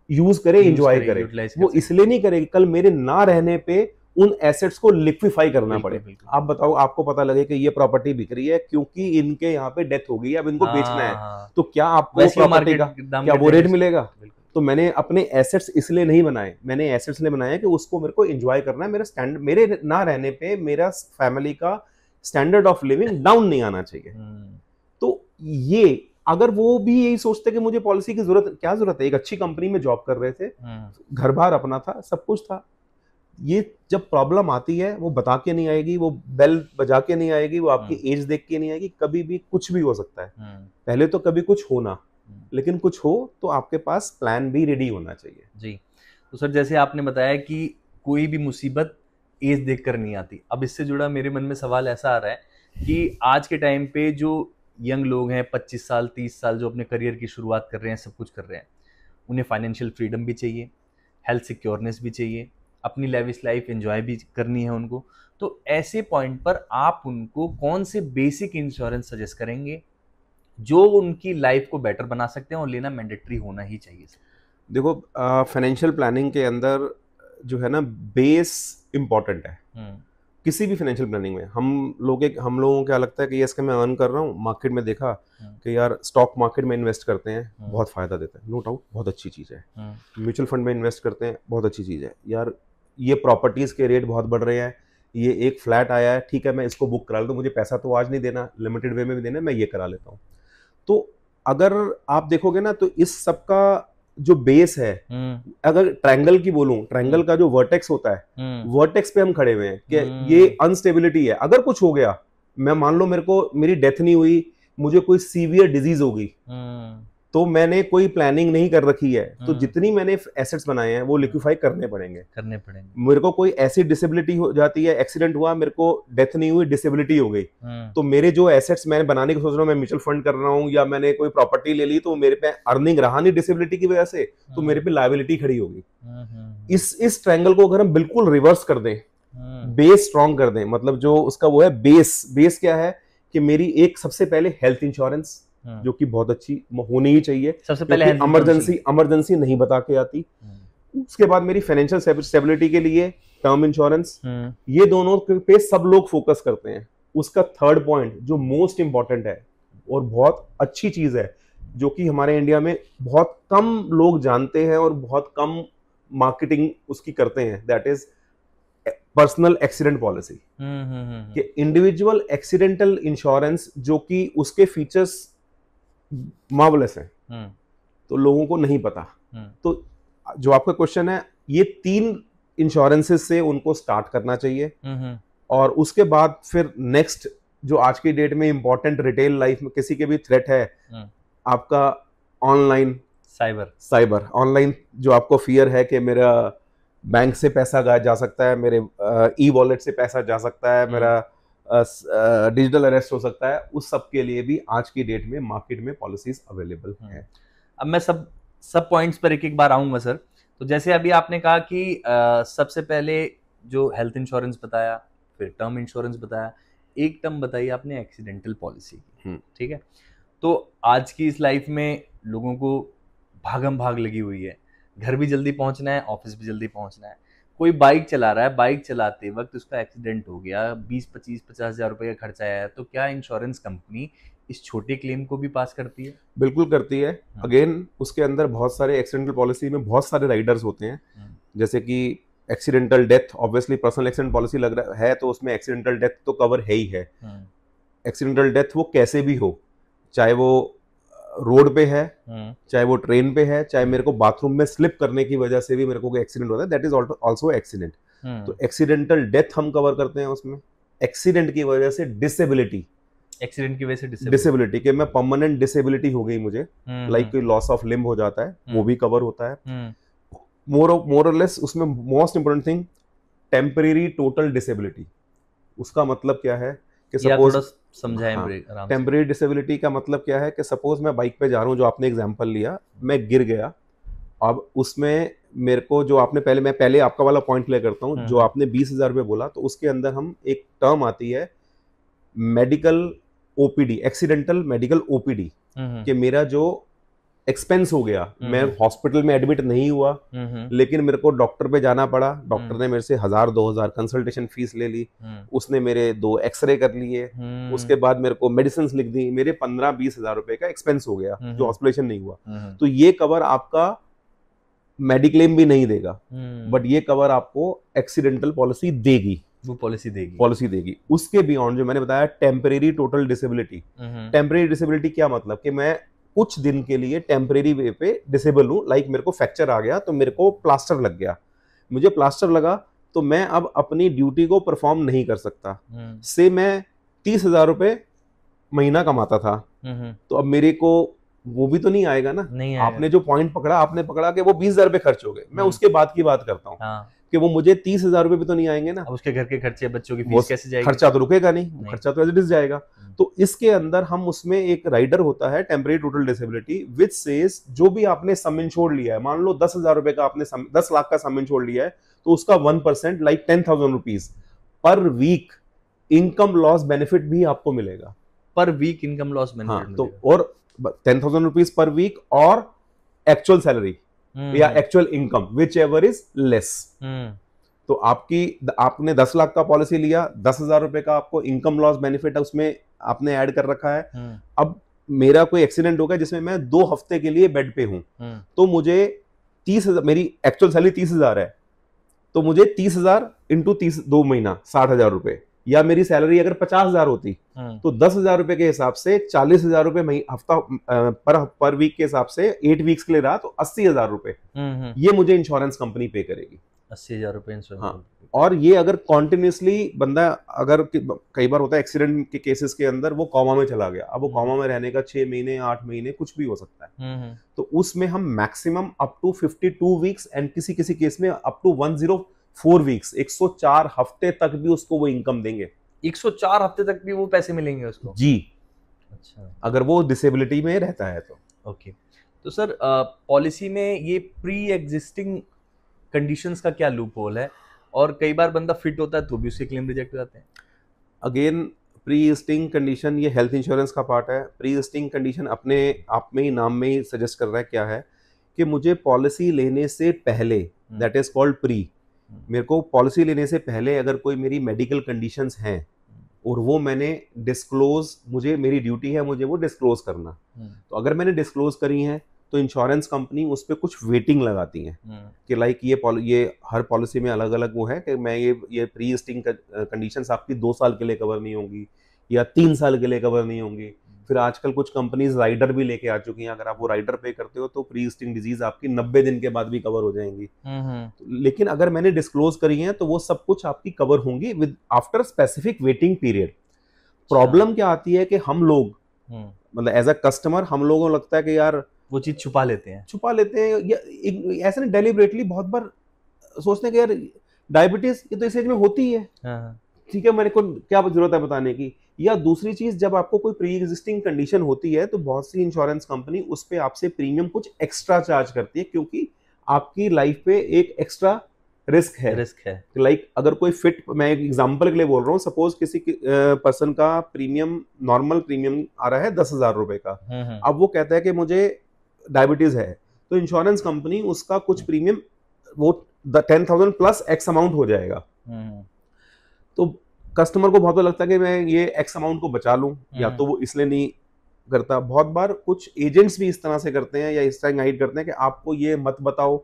यूज करे, एंजॉय करे। वो इसलिए नहीं करेगी कल मेरे ना रहने पे उन एसेट्स को लिक्विफाई करना पड़े। आप बताओ, आपको पता लगे कि ये प्रॉपर्टी बिक रही है क्योंकि इनके यहाँ पे डेथ हो गई है, अब इनको बेचना है, तो क्या आपको प्रॉपर्टी का क्या वो रेट मिलेगा? तो मैंने अपने एसेट्स इसलिए नहीं बनाए, मैंने एसेट्स ने बनाया कि उसको मेरे को एंजॉय करना है, मेरे ना रहने पे मेरा फैमिली का स्टैंडर्ड ऑफ लिविंग डाउन नहीं आना चाहिए। तो ये अगर वो भी यही सोचते कि मुझे पॉलिसी की क्या जरूरत है, एक अच्छी कंपनी में जॉब कर रहे थे, घर बार अपना था, सब कुछ था, ये जब प्रॉब्लम आती है वो बता के नहीं आएगी, वो बेल बजा के नहीं आएगी, वो आपकी एज देख के नहीं आएगी, कभी भी कुछ भी हो सकता है। पहले तो कभी कुछ होना, लेकिन कुछ हो तो आपके पास प्लान भी रेडी होना चाहिए। जी। तो सर जैसे आपने बताया कि कोई भी मुसीबत एज देखकर नहीं आती, अब इससे जुड़ा मेरे मन में सवाल ऐसा आ रहा है कि आज के टाइम पे जो यंग लोग हैं 25 साल 30 साल जो अपने करियर की शुरुआत कर रहे हैं, सब कुछ कर रहे हैं, उन्हें फाइनेंशियल फ्रीडम भी चाहिए, हेल्थ सिक्योरनेस भी चाहिए, अपनी लेविश लाइफ एंजॉय भी करनी है उनको। तो ऐसे पॉइंट पर आप उनको कौन से बेसिक इंश्योरेंस सजेस्ट करेंगे जो उनकी लाइफ को बेटर बना सकते हैं और लेना मैंडेटरी होना ही चाहिए? देखो, फाइनेंशियल प्लानिंग के अंदर जो है ना, बेस इंपॉर्टेंट है। किसी भी फाइनेंशियल प्लानिंग में हम लोगों को क्या लगता है कि यस, मैं अर्न कर रहा हूँ, मार्केट में देखा कि यार स्टॉक मार्केट में इन्वेस्ट करते हैं, बहुत फायदा देता है, नो डाउट, बहुत अच्छी चीज़ है। म्यूचुअल फंड में इन्वेस्ट करते हैं, बहुत अच्छी चीज़ है। यार ये प्रॉपर्टीज़ के रेट बहुत बढ़ रहे हैं, ये एक फ्लैट आया है, ठीक है, मैं इसको बुक करा लेता हूँ, मुझे पैसा तो आज नहीं देना, लिमिटेड वे में भी देना है, मैं ये करा लेता हूँ। तो अगर आप देखोगे ना, तो इस सब का जो बेस है, अगर ट्रायंगल की बोलूं, ट्रायंगल का जो वर्टेक्स होता है, वर्टेक्स पे हम खड़े हुए हैं कि ये अनस्टेबिलिटी है। अगर कुछ हो गया, मैं मान लो मेरी डेथ नहीं हुई, मुझे कोई सीवियर डिजीज हो गई, तो मैंने कोई प्लानिंग नहीं कर रखी है, तो जितनी मैंने एसेट्स बनाए हैं वो लिक्विफाई करने पड़ेंगे। मेरे को कोई ऐसी डिसेबिलिटी हो जाती है, एक्सीडेंट हुआ, मेरे को डेथ नहीं हुई, डिसेबिलिटी हो गई, तो मेरे जो एसेट्स मैंने बनाने की सोच रहा हूँ, मैं म्यूचुअल फंड कर रहा हूँ या मैंने कोई प्रॉपर्टी ले ली, तो मेरे पे अर्निंग रहा नहीं डिसेबिलिटी की वजह से, तो मेरे पे लायबिलिटी खड़ी होगी। इस ट्रायंगल को अगर हम बिल्कुल रिवर्स कर दें, बेस स्ट्रॉन्ग कर दें, मतलब जो उसका वो है बेस क्या है कि मेरी एक सबसे पहले हेल्थ इंश्योरेंस, जो कि बहुत अच्छी होनी ही चाहिए, सबसे पहले इमरजेंसी नहीं बता के आती। उसके बाद मेरी फाइनेंशियल स्टेबिलिटी के लिए टर्म इंश्योरेंस, ये दोनों पे सब लोग फोकस करते हैं। उसका थर्ड पॉइंट जो मोस्ट इंपॉर्टेंट है और बहुत अच्छी चीज है, जो कि हमारे इंडिया में बहुत कम लोग जानते हैं और बहुत कम मार्केटिंग उसकी करते हैं, that is personal accident policy. कि इंडिविजुअल एक्सीडेंटल इंश्योरेंस, जो कि उसके फीचर्स मार्वलस है, तो लोगों को नहीं पता। तो जो आपका क्वेश्चन है, ये 3 इंश्योरेंसेस से उनको स्टार्ट करना चाहिए, और उसके बाद फिर नेक्स्ट जो आज की डेट में इंपॉर्टेंट रिटेल लाइफ में किसी के भी थ्रेट है, आपका ऑनलाइन साइबर ऑनलाइन जो आपको फियर है कि मेरा बैंक से पैसा जा सकता है, मेरे ई वॉलेट से पैसा जा सकता है, मेरा डिजिटल अरेस्ट हो सकता है, उस सब के लिए भी आज की डेट में मार्केट में पॉलिसीज अवेलेबल हैं। अब मैं सब पॉइंट्स पर एक बार आऊंगा सर। तो जैसे अभी आपने कहा कि सबसे पहले जो हेल्थ इंश्योरेंस बताया, फिर टर्म इंश्योरेंस बताया, एक टर्म बताई आपने एक्सीडेंटल पॉलिसी की, ठीक है। तो आज की इस लाइफ में लोगों को भागम भाग लगी हुई है, घर भी जल्दी पहुंचना है, ऑफिस भी जल्दी पहुंचना है। कोई बाइक चला रहा है, बाइक चलाते वक्त उसका एक्सीडेंट हो गया, 20-25-50 हज़ार रुपये का खर्चा आया, तो क्या इंश्योरेंस कंपनी इस छोटे क्लेम को भी पास करती है? बिल्कुल करती है। अगेन उसके अंदर बहुत सारे एक्सीडेंटल पॉलिसी में बहुत सारे राइडर्स होते हैं, जैसे कि accidental death, obviously personal accident policy लग रहा है तो उसमें एक्सीडेंटल डेथ तो कवर है ही है। एक्सीडेंटल डेथ वो कैसे भी हो, चाहे वो रोड पे है, चाहे वो ट्रेन पे है, चाहे मेरे को बाथरूम में स्लिप करने की वजह से भी मेरे को कोई एक्सीडेंट होता है, दैट इज आल्सो एक्सीडेंट। तो एक्सीडेंटल डेथ हम कवर करते हैं उसमें। एक्सीडेंट की वजह से डिसेबिलिटी, कि मैं परमानेंट डिसेबिलिटी हो गई मुझे, लाइक कोई लॉस ऑफ लिम्ब हो जाता है, वो भी कवर होता है। मोर और लेस उसमें most important thing temporary total disability. उसका मतलब क्या है कि सपोज समझाएं, टेम्परेरी डिसेबिलिटी का मतलब क्या है कि सपोज मैं बाइक पे जा रहा हूँ, जो आपने एग्जांपल लिया, मैं गिर गया, अब उसमें मेरे को जो आपने मैं पहले आपका वाला पॉइंट प्ले करता हूँ, जो आपने 20,000 रुपये बोला, तो उसके अंदर हम एक टर्म आती है medical OPD, accidental medical OPD, कि मेरा जो एक्सपेंस हो गया, मैं हॉस्पिटल में एडमिट नहीं हुआ, लेकिन मेरे को डॉक्टर पे जाना पड़ा, डॉक्टर ने मेरे से 1,000-2,000 कंसल्टेशन फीस ले ली, उसने मेरे 2 एक्सरे कर लिए, उसके बाद मेरे को मेडिसिन लिख दी, मेरे 15-20 हज़ार रुपए का एक्सपेंस हो गया, जो हॉस्पिटलेशन नहीं हुआ। तो ये कवर आपका मेडिक्लेम भी नहीं देगा, बट ये कवर आपको एक्सीडेंटल पॉलिसी देगी, वो पॉलिसी देगी। उसके बियॉन्ड जो मैंने बताया temporary total disability. Temporary disability क्या मतलब कि मैं कुछ दिन के लिए टेम्परेरी वे पे डिसेबल हूँ, लाइक मेरे को फ्रैक्चर आ गया तो मेरे को प्लास्टर लग गया, मुझे प्लास्टर लगा तो मैं अब अपनी ड्यूटी को परफॉर्म नहीं कर सकता। से मैं 30,000 रुपए महीना कमाता था, तो अब मेरे को वो भी तो नहीं आएगा ना। नहीं आएगा। आपने जो पॉइंट पकड़ा, आपने पकड़ा कि वो 20,000 रुपए खर्च हो गए, मैं उसके बाद की बात करता हूँ। हाँ। कि वो मुझे 30,000 रुपए भी तो नहीं आएंगे ना। अब उसके घर के खर्चे, बच्चों की फीस कैसे जाएगी? खर्चा तो रुकेगा नहीं, खर्चा तो एज इट इज जाएगा। तो इसके अंदर हम उसमें एक राइडर होता है temporary total disability which says जो भी आपने सम इंश्योर्ड लिया है, मान लो 10,000 रुपए का आपने 10 लाख का सम इंश्योर्ड लिया है, तो उसका 1% लाइक 10,000 रुपीज पर वीक इनकम लॉस बेनिफिट भी आपको मिलेगा। पर वीक इनकम लॉस बेनिफिट। तो और 10,000 रुपीज पर वीक और एक्चुअल सैलरी या actual income which ever is less. तो आपने 10 लाख का पॉलिसी लिया, 10,000 रुपए का आपको इनकम लॉस बेनिफिट उसमें आपने ऐड कर रखा है। अब मेरा कोई एक्सीडेंट हो गया जिसमें मैं 2 हफ्ते के लिए बेड पे हूं, तो मुझे 30,000, मेरी एक्चुअल सैलरी 30,000 है, तो मुझे 30,000 इंटू 30 2 महीना 60,000 रुपए, या मेरी सैलरी अगर 50,000 होती तो 10,000 रुपए के हिसाब से 40,000 रुपए हफ्ता पर वीक के हिसाब से 8 वीक्स के लिए रहा, तो 80,000 रुपए ये मुझे इंश्योरेंस कंपनी पे करेगी। 80,000 रुपए इंश्योरेंस। हाँ। और ये अगर कॉन्टिन्यूसली बंदा, अगर कई बार होता है एक्सीडेंट के केसेस के अंदर वो कॉमा में चला गया, अब वो कॉमा में रहने का 6 महीने 8 महीने कुछ भी हो सकता है, तो उसमें हम maximum up to 52 weeks and किसी किसी केस में अप टू 104 वीक्स 104 हफ्ते तक भी उसको वो इनकम देंगे। 104 हफ्ते तक भी वो पैसे मिलेंगे उसको? जी। अच्छा, अगर वो डिसेबिलिटी में रहता है तो। ओके। तो सर पॉलिसी में ये प्री एग्जिस्टिंग कंडीशंस का क्या लूप होल है, और कई बार बंदा फिट होता है तो भी उसके क्लेम रिजेक्ट हो जाते हैं? अगेन प्री एग्जिस्टिंग कंडीशन ये हेल्थ इंश्योरेंस का पार्ट है। प्री एग्जिस्टिंग कंडीशन अपने आप में ही, नाम में ही सजेस्ट कर रहा है क्या है कि मुझे पॉलिसी लेने से पहले, दैट इज कॉल्ड प्री, मेरे को पॉलिसी लेने से पहले अगर कोई मेरी मेडिकल कंडीशंस हैं और वो मैंने डिस्क्लोज, मुझे मेरी ड्यूटी है मुझे वो डिस्क्लोज करना, तो अगर मैंने डिस्क्लोज करी है तो इंश्योरेंस कंपनी उस पर कुछ वेटिंग लगाती है कि लाइक ये हर पॉलिसी में अलग अलग वो है कि मैं ये प्री एग्जिस्टिंग कंडीशंस आपकी 2 साल के लिए कवर नहीं होंगी या 3 साल के लिए कवर नहीं होंगी। फिर आजकल कुछ कंपनीज राइडर भी लेके आ चुकी हैं, अगर आप वो राइडर पे करते हो तो प्री एग्जिस्टिंग डिजीज आपकी 90 दिन के बाद भी कवर हो जाएंगी। लेकिन अगर मैंने डिस्क्लोज करी है तो वो सब कुछ आपकी कवर होंगी with after specific waiting period. Problem क्या आती है कि हम लोग मतलब एज अ कस्टमर हम लोगों को लगता है कि यार वो चीज छुपा लेते हैं या ऐसे नहीं, डेलिबरेटली बहुत बार सोचते हैं कि यार डायबिटीज ये तो इस एज में होती है, ठीक है, मेरे को क्या जरूरत है बताने की। या दूसरी चीज, जब आपको कोई प्री एग्जिस्टिंग कंडीशन होती है तो बहुत सी इंश्योरेंस कंपनी उस पे आपसे प्रीमियम कुछ एक्स्ट्रा चार्ज करती है, क्योंकि आपकी लाइफ पे एक एक्स्ट्रा रिस्क है। लाइक अगर कोई फिट, मैं एक एग्जांपल के लिए बोल रहा हूँ, सपोज किसी पर्सन का प्रीमियम, नॉर्मल प्रीमियम आ रहा है 10,000 रुपए का, अब वो कहता है कि मुझे डायबिटीज है, तो इंश्योरेंस कंपनी उसका कुछ प्रीमियम वो 10,000 प्लस एक्स अमाउंट हो जाएगा। तो कस्टमर को बहुत लगता है कि मैं ये एक्स अमाउंट को बचा लूं, या तो वो इसलिए नहीं करता। बहुत बार कुछ एजेंट्स भी इस तरह से करते हैं या इस तरह गाइड करते हैं कि आपको ये मत बताओ,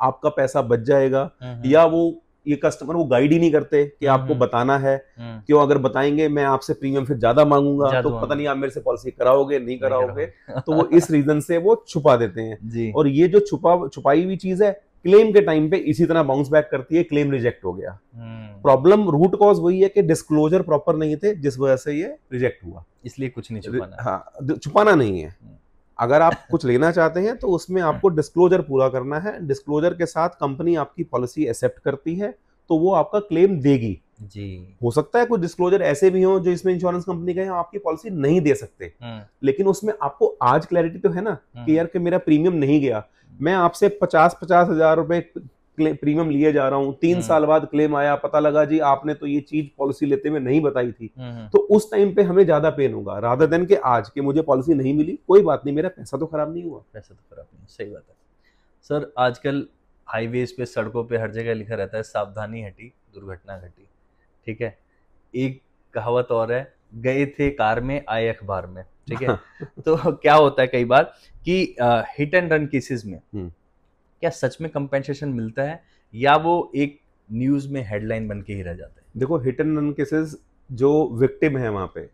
आपका पैसा बच जाएगा, या वो ये कस्टमर वो गाइड ही नहीं करते कि आपको बताना है, क्यों अगर बताएंगे मैं आपसे प्रीमियम फिर ज्यादा मांगूंगा तो पता नहीं आप मेरे से पॉलिसी कराओगे नहीं कराओगे, तो वो इस रीजन से वो छुपा देते हैं। और ये जो छुपाई हुई चीज है क्लेम के टाइम पे इसी तरह बाउंस बैक करती है, क्लेम रिजेक्ट हो गया। प्रॉब्लम रूट कॉज वही है कि डिस्क्लोजर प्रॉपर नहीं थे, जिस वजह से ये रिजेक्ट हुआ। इसलिए कुछ नहीं छुपाना। हाँ, छुपाना नहीं है। अगर आप कुछ लेना चाहते हैं तो उसमें आपको डिस्क्लोजर पूरा करना है। डिस्क्लोजर के साथ कंपनी आपकी पॉलिसी एक्सेप्ट करती है तो वो आपका क्लेम देगी जी। हो सकता है कुछ डिस्क्लोजर ऐसे भी हो जो इसमें इंश्योरेंस कंपनी कहे आपकी पॉलिसी नहीं दे सकते, लेकिन उसमें आपको आज क्लैरिटी तो है ना कि यार कि मेरा प्रीमियम नहीं गया, मैं आपसे 50 हजार रुपए प्रीमियम लिए जा रहा हूँ, 3 साल बाद क्लेम आया, पता लगा जी आपने तो ये चीज पॉलिसी लेते हुए नहीं बताई थी, तो उस टाइम पे हमें ज्यादा पेन होगा रादर देन कि आज के मुझे पॉलिसी नहीं मिली, कोई बात नहीं, मेरा पैसा तो खराब नहीं हुआ। पैसा तो खराब नहीं, सही बात है। सर आजकल हाईवेज पे, सड़कों पे हर जगह लिखा रहता है सावधानी हटी दुर्घटना घटी, ठीक है। एक कहावत और है, गए थे कार में आए अखबार में, ठीक है। तो क्या होता है कई बार कि हिट एंड रन केसेस में क्या सच में कंपेंसेशन मिलता है या वो एक न्यूज में हेडलाइन बन के ही रह जाता है? देखो, हिट एंड रन केसेस जो विक्टिम है वहां पे,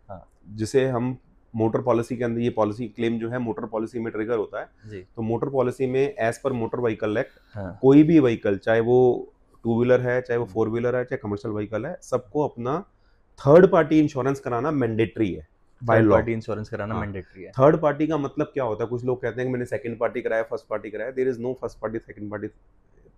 जिसे हम मोटर पॉलिसी के अंदर, ये पॉलिसी क्लेम जो है मोटर पॉलिसी में ट्रिगर होता है जी। तो मोटर पॉलिसी में as per motor vehicle act कोई भी व्हीकल, चाहे वो टू व्हीलर है, चाहे वो फोर व्हीलर है, चाहे कमर्शियल व्हीकल है, सबको अपना थर्ड पार्टी इंश्योरेंस कराना मैंडेटरी है बाय लॉ। पार्टी इंश्योरेंस कराना मैंडेटरी है। थर्ड पार्टी का मतलब क्या होता है? कुछ लोग कहते हैं कि मैंने सेकंड पार्टी कराया, फर्स्ट पार्टी कराया। There is no first party second party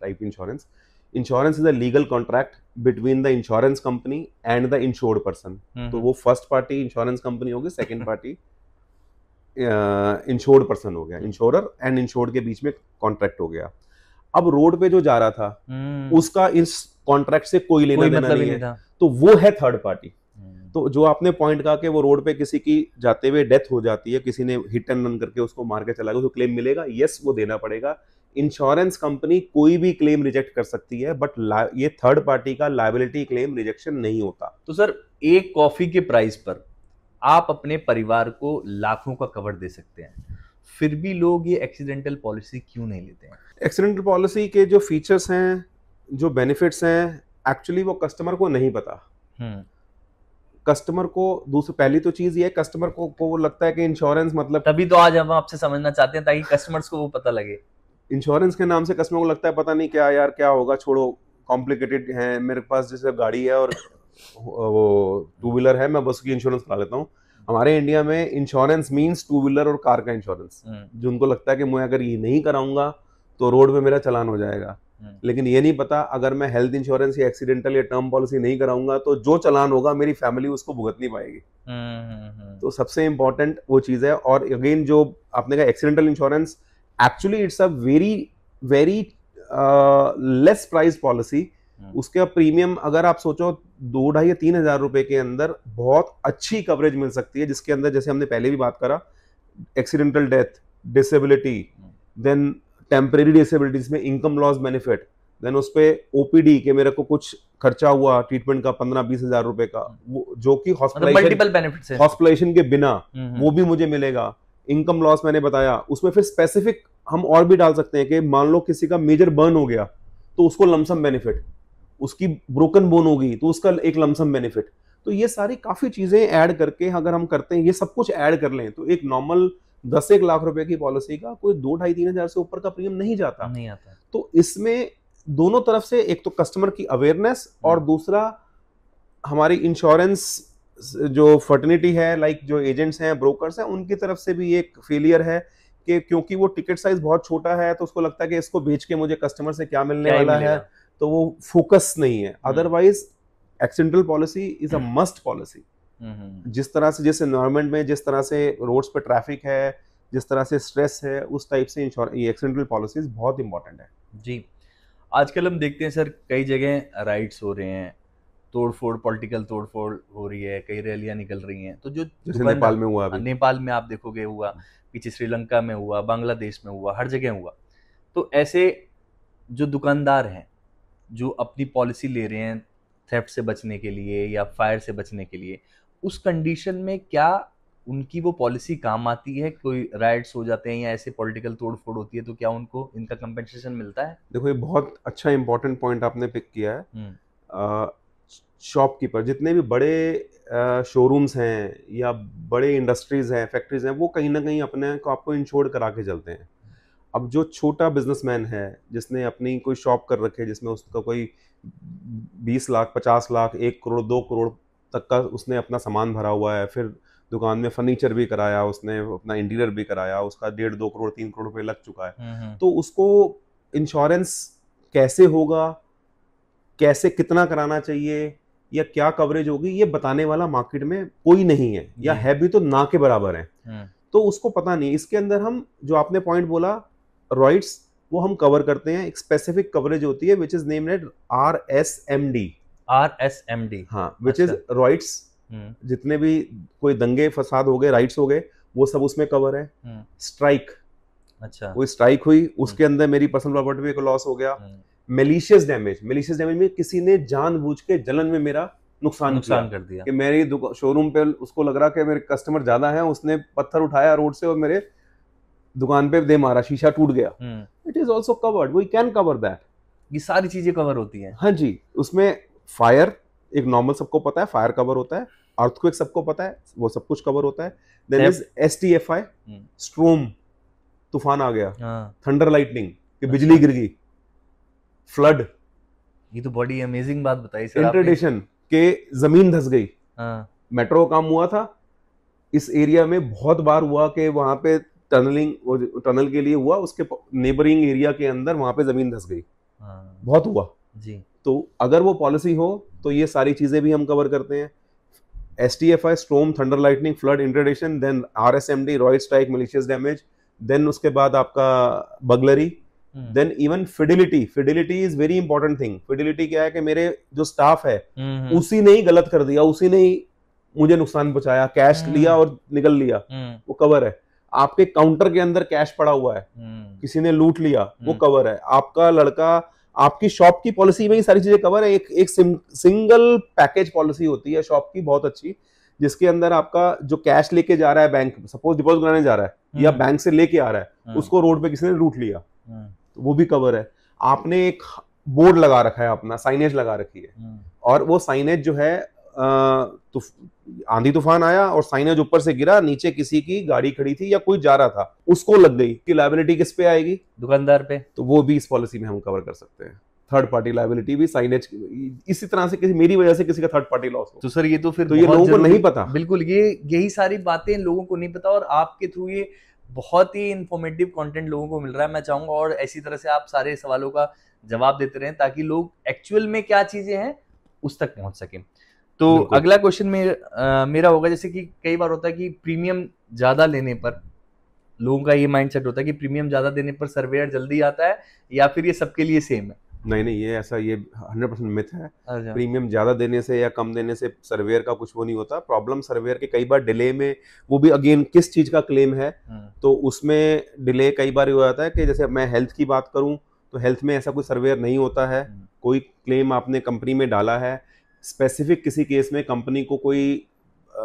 type insurance. Insurance is a legal contract between the insurance company and the insured person. तो वो फर्स्ट पार्टी इंश्योरेंस कंपनी होगी, सेकंड पार्टी इंश्योर्ड पर्सन हो गया, insurer and insured के बीच में contract हो गया। अब रोड पे जो जा रहा था उसका इस कॉन्ट्रैक्ट से कोई लेना देना नहीं है, तो वो है थर्ड पार्टी। तो जो आपने पॉइंट कहा कि वो रोड पे किसी की जाते हुए डेथ हो जाती है, किसी ने हिट एंड रन करके उसको मार के चला गया, उसको क्लेम मिलेगा, यस वो देना पड़ेगा। इंश्योरेंस कंपनी कोई भी क्लेम रिजेक्ट कर सकती है, बट ये थर्ड पार्टी का लायबिलिटी क्लेम रिजेक्शन नहीं होता। तो सर एक कॉफी के प्राइस पर आप अपने परिवार को लाखों का कवर दे सकते हैं, फिर भी लोग ये एक्सीडेंटल पॉलिसी क्यों नहीं लेते हैं? एक्सीडेंटल पॉलिसी के जो फीचर्स हैं, जो बेनिफिट्स हैं, एक्चुअली वो कस्टमर को नहीं पता। कस्टमर को दूसरी पहली तो चीज ये है, कस्टमर को लगता है कि इंश्योरेंस मतलब, तभी तो आज हम आपसे समझना चाहते हैं ताकि कस्टमर्स को वो पता लगे। इंश्योरेंस के नाम से कस्टमर को लगता है पता नहीं क्या यार, क्या होगा, छोड़ो, कॉम्प्लिकेटेड है, मेरे पास जैसे गाड़ी है और वो टू व्हीलर है, मैं बस की इंश्योरेंस करा लेता हूँ। हमारे इंडिया में इंश्योरेंस मींस टू व्हीलर और कार का इंश्योरेंस, जो उनको लगता है कि मैं अगर ये नहीं कराऊंगा तो रोड पे मेरा चालान हो जाएगा। लेकिन ये नहीं पता अगर मैं हेल्थ इंश्योरेंस या एक्सीडेंटल या टर्म पॉलिसी नहीं कराऊंगा तो जो चालान होगा मेरी फैमिली उसको भुगत नहीं पाएगी। तो सबसे इंपॉर्टेंट वो चीज है। और अगेन जो आपने कहा accidental insurance, actually it's a very very less price policy. उसका प्रीमियम अगर आप सोचो 2,500 या 3,000 रुपए के अंदर बहुत अच्छी कवरेज मिल सकती है, जिसके अंदर जैसे हमने पहले भी बात करा, accidental death, disability, then temporary disability में इनकम लॉस बेनिफिट, देन उस पे ओपीडी के मेरे को कुछ खर्चा हुआ ट्रीटमेंट का 15-20 हजार रुपए का, वो जो कि हॉस्पिटलाइजेशन के बिना वो भी मुझे मिलेगा। इनकम लॉस मैंने बताया, उसमें फिर स्पेसिफिक हम और भी डाल सकते हैं कि मान लो किसी का मेजर बर्न हो गया तो उसको लमसम बेनिफिट, उसकी ब्रोकन बोन होगी तो उसका एक लमसम बेनिफिट। तो ये सारी काफी चीजें ऐड करके अगर हम करते हैं, ये सब कुछ ऐड कर लें, तो एक नॉर्मल 10-1 लाख रुपए की पॉलिसी का कोई 2-2.5-3 हजार से ऊपर का प्रीमियम नहीं आता। तो इसमें दोनों तरफ से, एक तो कस्टमर की अवेयरनेस और दूसरा हमारी इंश्योरेंस जो फर्टर्निटी है, लाइक जो एजेंट्स हैं, ब्रोकर्स हैं, उनकी तरफ से भी एक फेलियर है कि क्योंकि वो टिकट साइज बहुत छोटा है तो उसको लगता है कि इसको बेच के मुझे कस्टमर से क्या मिलने वाला है, तो वो फोकस नहीं है। Otherwise accidental policy is a must policy. जिस तरह से, जिस एनवायरनमेंट में, जिस तरह से रोड्स पे ट्रैफिक है, जिस तरह से स्ट्रेस है, उस टाइप से ये एक्सीडेंटल पॉलिसीज बहुत इंपॉर्टेंट है जी। आजकल हम देखते हैं सर कई जगह राइट्स हो रहे हैं, तोड़फोड़, पॉलिटिकल तोड़फोड़ हो रही है, कई रैलियां निकल रही हैं, तो जो जैसे नेपाल में हुआ, नेपाल में आप देखोगे हुआ, पीछे श्रीलंका में हुआ, बांग्लादेश में हुआ, हर जगह हुआ। तो ऐसे जो दुकानदार हैं जो अपनी पॉलिसी ले रहे हैं थेफ्ट से बचने के लिए या फायर से बचने के लिए, उस कंडीशन में क्या उनकी वो पॉलिसी काम आती है? कोई राइट्स हो जाते हैं या ऐसे पॉलिटिकल तोड़फोड़ होती है तो क्या उनको इनका कंपेंसेशन मिलता है? देखो ये बहुत अच्छा इंपॉर्टेंट पॉइंट आपने पिक किया है। शॉपकीपर, जितने भी बड़े शोरूम्स हैं या बड़े इंडस्ट्रीज हैं, फैक्ट्रीज हैं, वो कहीं ना कहीं अपने को आपको इंश्योर करा के चलते हैं। अब जो छोटा बिजनेसमैन है जिसने अपनी कोई शॉप कर रखे, जिसमें उसका कोई 20 लाख, 50 लाख, 1 करोड़, 2 करोड़ तक का उसने अपना सामान भरा हुआ है, फिर दुकान में फर्नीचर भी कराया, उसने अपना इंटीरियर भी कराया, उसका 1.5-2 करोड़, 3 करोड़ रुपए लग चुका है, तो उसको इंश्योरेंस कैसे होगा, कैसे कितना कराना चाहिए या क्या कवरेज होगी, ये बताने वाला मार्केट में कोई नहीं है, या है भी तो ना के बराबर है, तो उसको पता नहीं। इसके अंदर हम जो आपने पॉइंट बोला राइट्स, वो हम कवर करते हैं। एक स्पेसिफिक कवरेज होती है विच इज नेम्ड RSMD। हाँ, विच इज राइट्स। जितने भी कोई दंगे फसाद हो गए, राइट्स हो गए, वो सब उसमें कवर है। स्ट्राइक, अच्छा, कोई स्ट्राइक हुई, उसके अंदर मेरी पर्सनल प्रॉपर्टी का लॉस हो गया। मेलिशियस डैमेज, मेलिशियस डैमेज में किसी ने जानबूझ के जलन में मेरा नुकसान कर दिया, कि मेरी शोरूम पे उसको लग रहा कि मेरे कस्टमर ज्यादा हैं, उसने पत्थर उठाया रोड से और मेरे दुकान पे दे मारा, शीशा टूट गया। It is also covered, we can cover that. ये सारी चीजें कवर होती हैं। हाँ जी, उसमें फायर एक नॉर्मल सबको पता है, फायर कवर होता है। अर्थक्वेक सबको पता है, वो सब कुछ कवर होता है। देन इज STFI, स्ट्रोम, तूफान आ गया, थंडर लाइटनिंग कि बिजली गिर गई, फ्लड, ये तो बड़ी अमेजिंग बात बताई सर इंट्रेडिशन के जमीन धस गई। हाँ। मेट्रो काम हुआ था इस एरिया में, बहुत बार हुआ कि वहां पे टनल के लिए हुआ, उसके नेबरिंग एरिया के अंदर वहां पे जमीन धस गई। हाँ। बहुत हुआ जी। तो अगर वो पॉलिसी हो तो ये सारी चीजें भी हम कवर करते हैं। STFI, storm, thunder lightning, flood, inundation, then RSMD, riot strike, malicious damage, then उसके बाद आपका burglary, then even fidelity. Fidelity is very important thing. Fidelity क्या है कि मेरे जो स्टाफ है उसी ने ही गलत कर दिया, उसी ने ही मुझे नुकसान पहुंचाया, कैश लिया और निकल लिया, वो कवर है। आपके काउंटर के अंदर कैश पड़ा हुआ है, किसी ने लूट लिया, वो कवर है। आपका लड़का, आपकी शॉप की पॉलिसी में ही सारी चीजें कवर है। एक सिंगल पैकेज पॉलिसी होती है शॉप की बहुत अच्छी, जिसके अंदर आपका जो कैश लेके जा रहा है बैंक, सपोज डिपॉजिट कराने जा रहा है या बैंक से लेके आ रहा है, उसको रोड पे किसी ने लूट लिया, तो वो भी कवर है। आपने एक बोर्ड लगा रखा है, अपना साइनेज लगा रखी है, और वो साइनेज जो है तो आंधी तूफान आया और साइनेज ऊपर से गिरा, नीचे किसी की गाड़ी खड़ी थी या कोई जा रहा था, उसको लग गई, कि लायबिलिटी किस पे आएगी? दुकानदार पे। तो वो भी इस पॉलिसी में हम कवर कर सकते हैं। थर्ड पार्टी लायबिलिटी भी, साइनेज, इसी तरह से किसी मेरी वजह से किसी का थर्ड पार्टी लॉस हो। तो सर ये तो फिर तो ये लोगों को नहीं पता। बिल्कुल, ये यही सारी बातें लोगों को नहीं पता, और आपके थ्रू ये बहुत ही इंफॉर्मेटिव कंटेंट लोगों को मिल रहा है। मैं चाहूंगा और ऐसी तरह से आप सारे सवालों का जवाब देते रहें, ताकि लोग एक्चुअल में क्या चीजें हैं उस तक पहुंच सकें। तो अगला क्वेश्चन मेरा होगा, जैसे कि कई बार होता है कि प्रीमियम ज्यादा लेने पर लोगों का ये माइंडसेट होता है कि प्रीमियम ज्यादा देने पर सर्वेयर जल्दी आता है, या फिर ये सबके लिए सेम है? नहीं, ये ऐसा, ये 100% मिथ है। प्रीमियम ज्यादा देने से या कम देने से सर्वेयर का कुछ वो नहीं होता। प्रॉब्लम सर्वेयर के कई बार डिले में, वो भी अगेन किस चीज का क्लेम है, तो उसमें डिले कई बार हो जाता है। कि जैसे मैं हेल्थ की बात करूं तो हेल्थ में ऐसा कोई सर्वेयर नहीं होता है। कोई क्लेम आपने कंपनी में डाला है, स्पेसिफिक किसी केस में कंपनी को कोई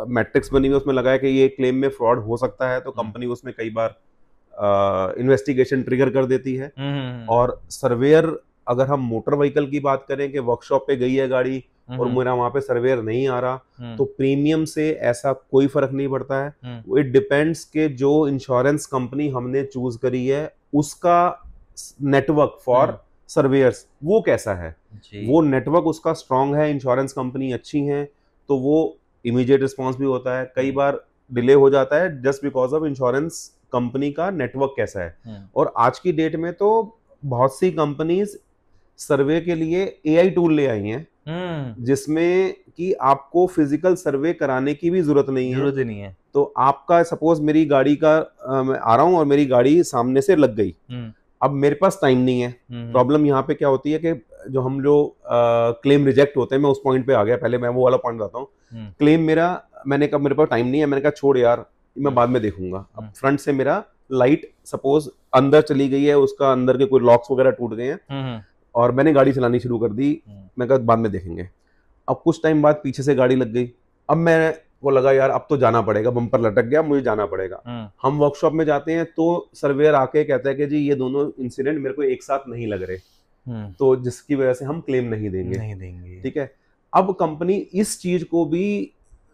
मैट्रिक्स बनी हुई, उसमें लगा है कि ये क्लेम में फ्रॉड हो सकता है, तो कंपनी उसमें कई बार इन्वेस्टिगेशन ट्रिगर कर देती है। और सर्वेयर, अगर हम मोटर व्हीकल की बात करें कि वर्कशॉप पे गई है गाड़ी और मेरा वहां पे सर्वेयर नहीं आ रहा, तो प्रीमियम से ऐसा कोई फर्क नहीं पड़ता है। इट डिपेंड्स के जो इंश्योरेंस कंपनी हमने चूज करी है उसका नेटवर्क फॉर सर्वेयर्स वो कैसा है। वो नेटवर्क उसका स्ट्रांग है, इंश्योरेंस कंपनी अच्छी है, तो वो इमीडिएट रिस्पॉन्स भी होता है। कई बार डिले हो जाता है just because of insurance company का नेटवर्क कैसा है। और आज की डेट में तो बहुत सी कंपनीज सर्वे के लिए AI टूल ले आई हैं, जिसमें कि आपको फिजिकल सर्वे कराने की भी जरूरत नहीं है। तो आपका सपोज मेरी गाड़ी का मैं आ रहा हूं और मेरी गाड़ी सामने से लग गई, अब मेरे पास टाइम नहीं है। प्रॉब्लम यहाँ पे क्या होती है कि जो हम जो क्लेम रिजेक्ट होते हैं, मैं उस पॉइंट पे आ गया, पहले मैं वो वाला पॉइंट बताता हूँ। क्लेम मेरा, मैंने कहा मेरे पास टाइम नहीं है, मैंने कहा छोड़ यार मैं बाद में देखूंगा। अब फ्रंट से मेरा लाइट सपोज अंदर चली गई है, उसका अंदर के कोई लॉक्स वगैरह टूट गए हैं और मैंने गाड़ी चलानी शुरू कर दी, मैं कहा बाद में देखेंगे। अब कुछ टाइम बाद पीछे से गाड़ी लग गई, अब मैं वो लगा यार अब तो जाना पड़ेगा, बम्पर लटक गया, मुझे जाना पड़ेगा। हम वर्कशॉप में जाते हैं तो सर्वेयर आके कहता है कि जी ये दोनों इंसिडेंट मेरे को एक साथ नहीं लग रहे, तो जिसकी वजह से हम क्लेम नहीं देंगे। ठीक है। अब कंपनी इस चीज को भी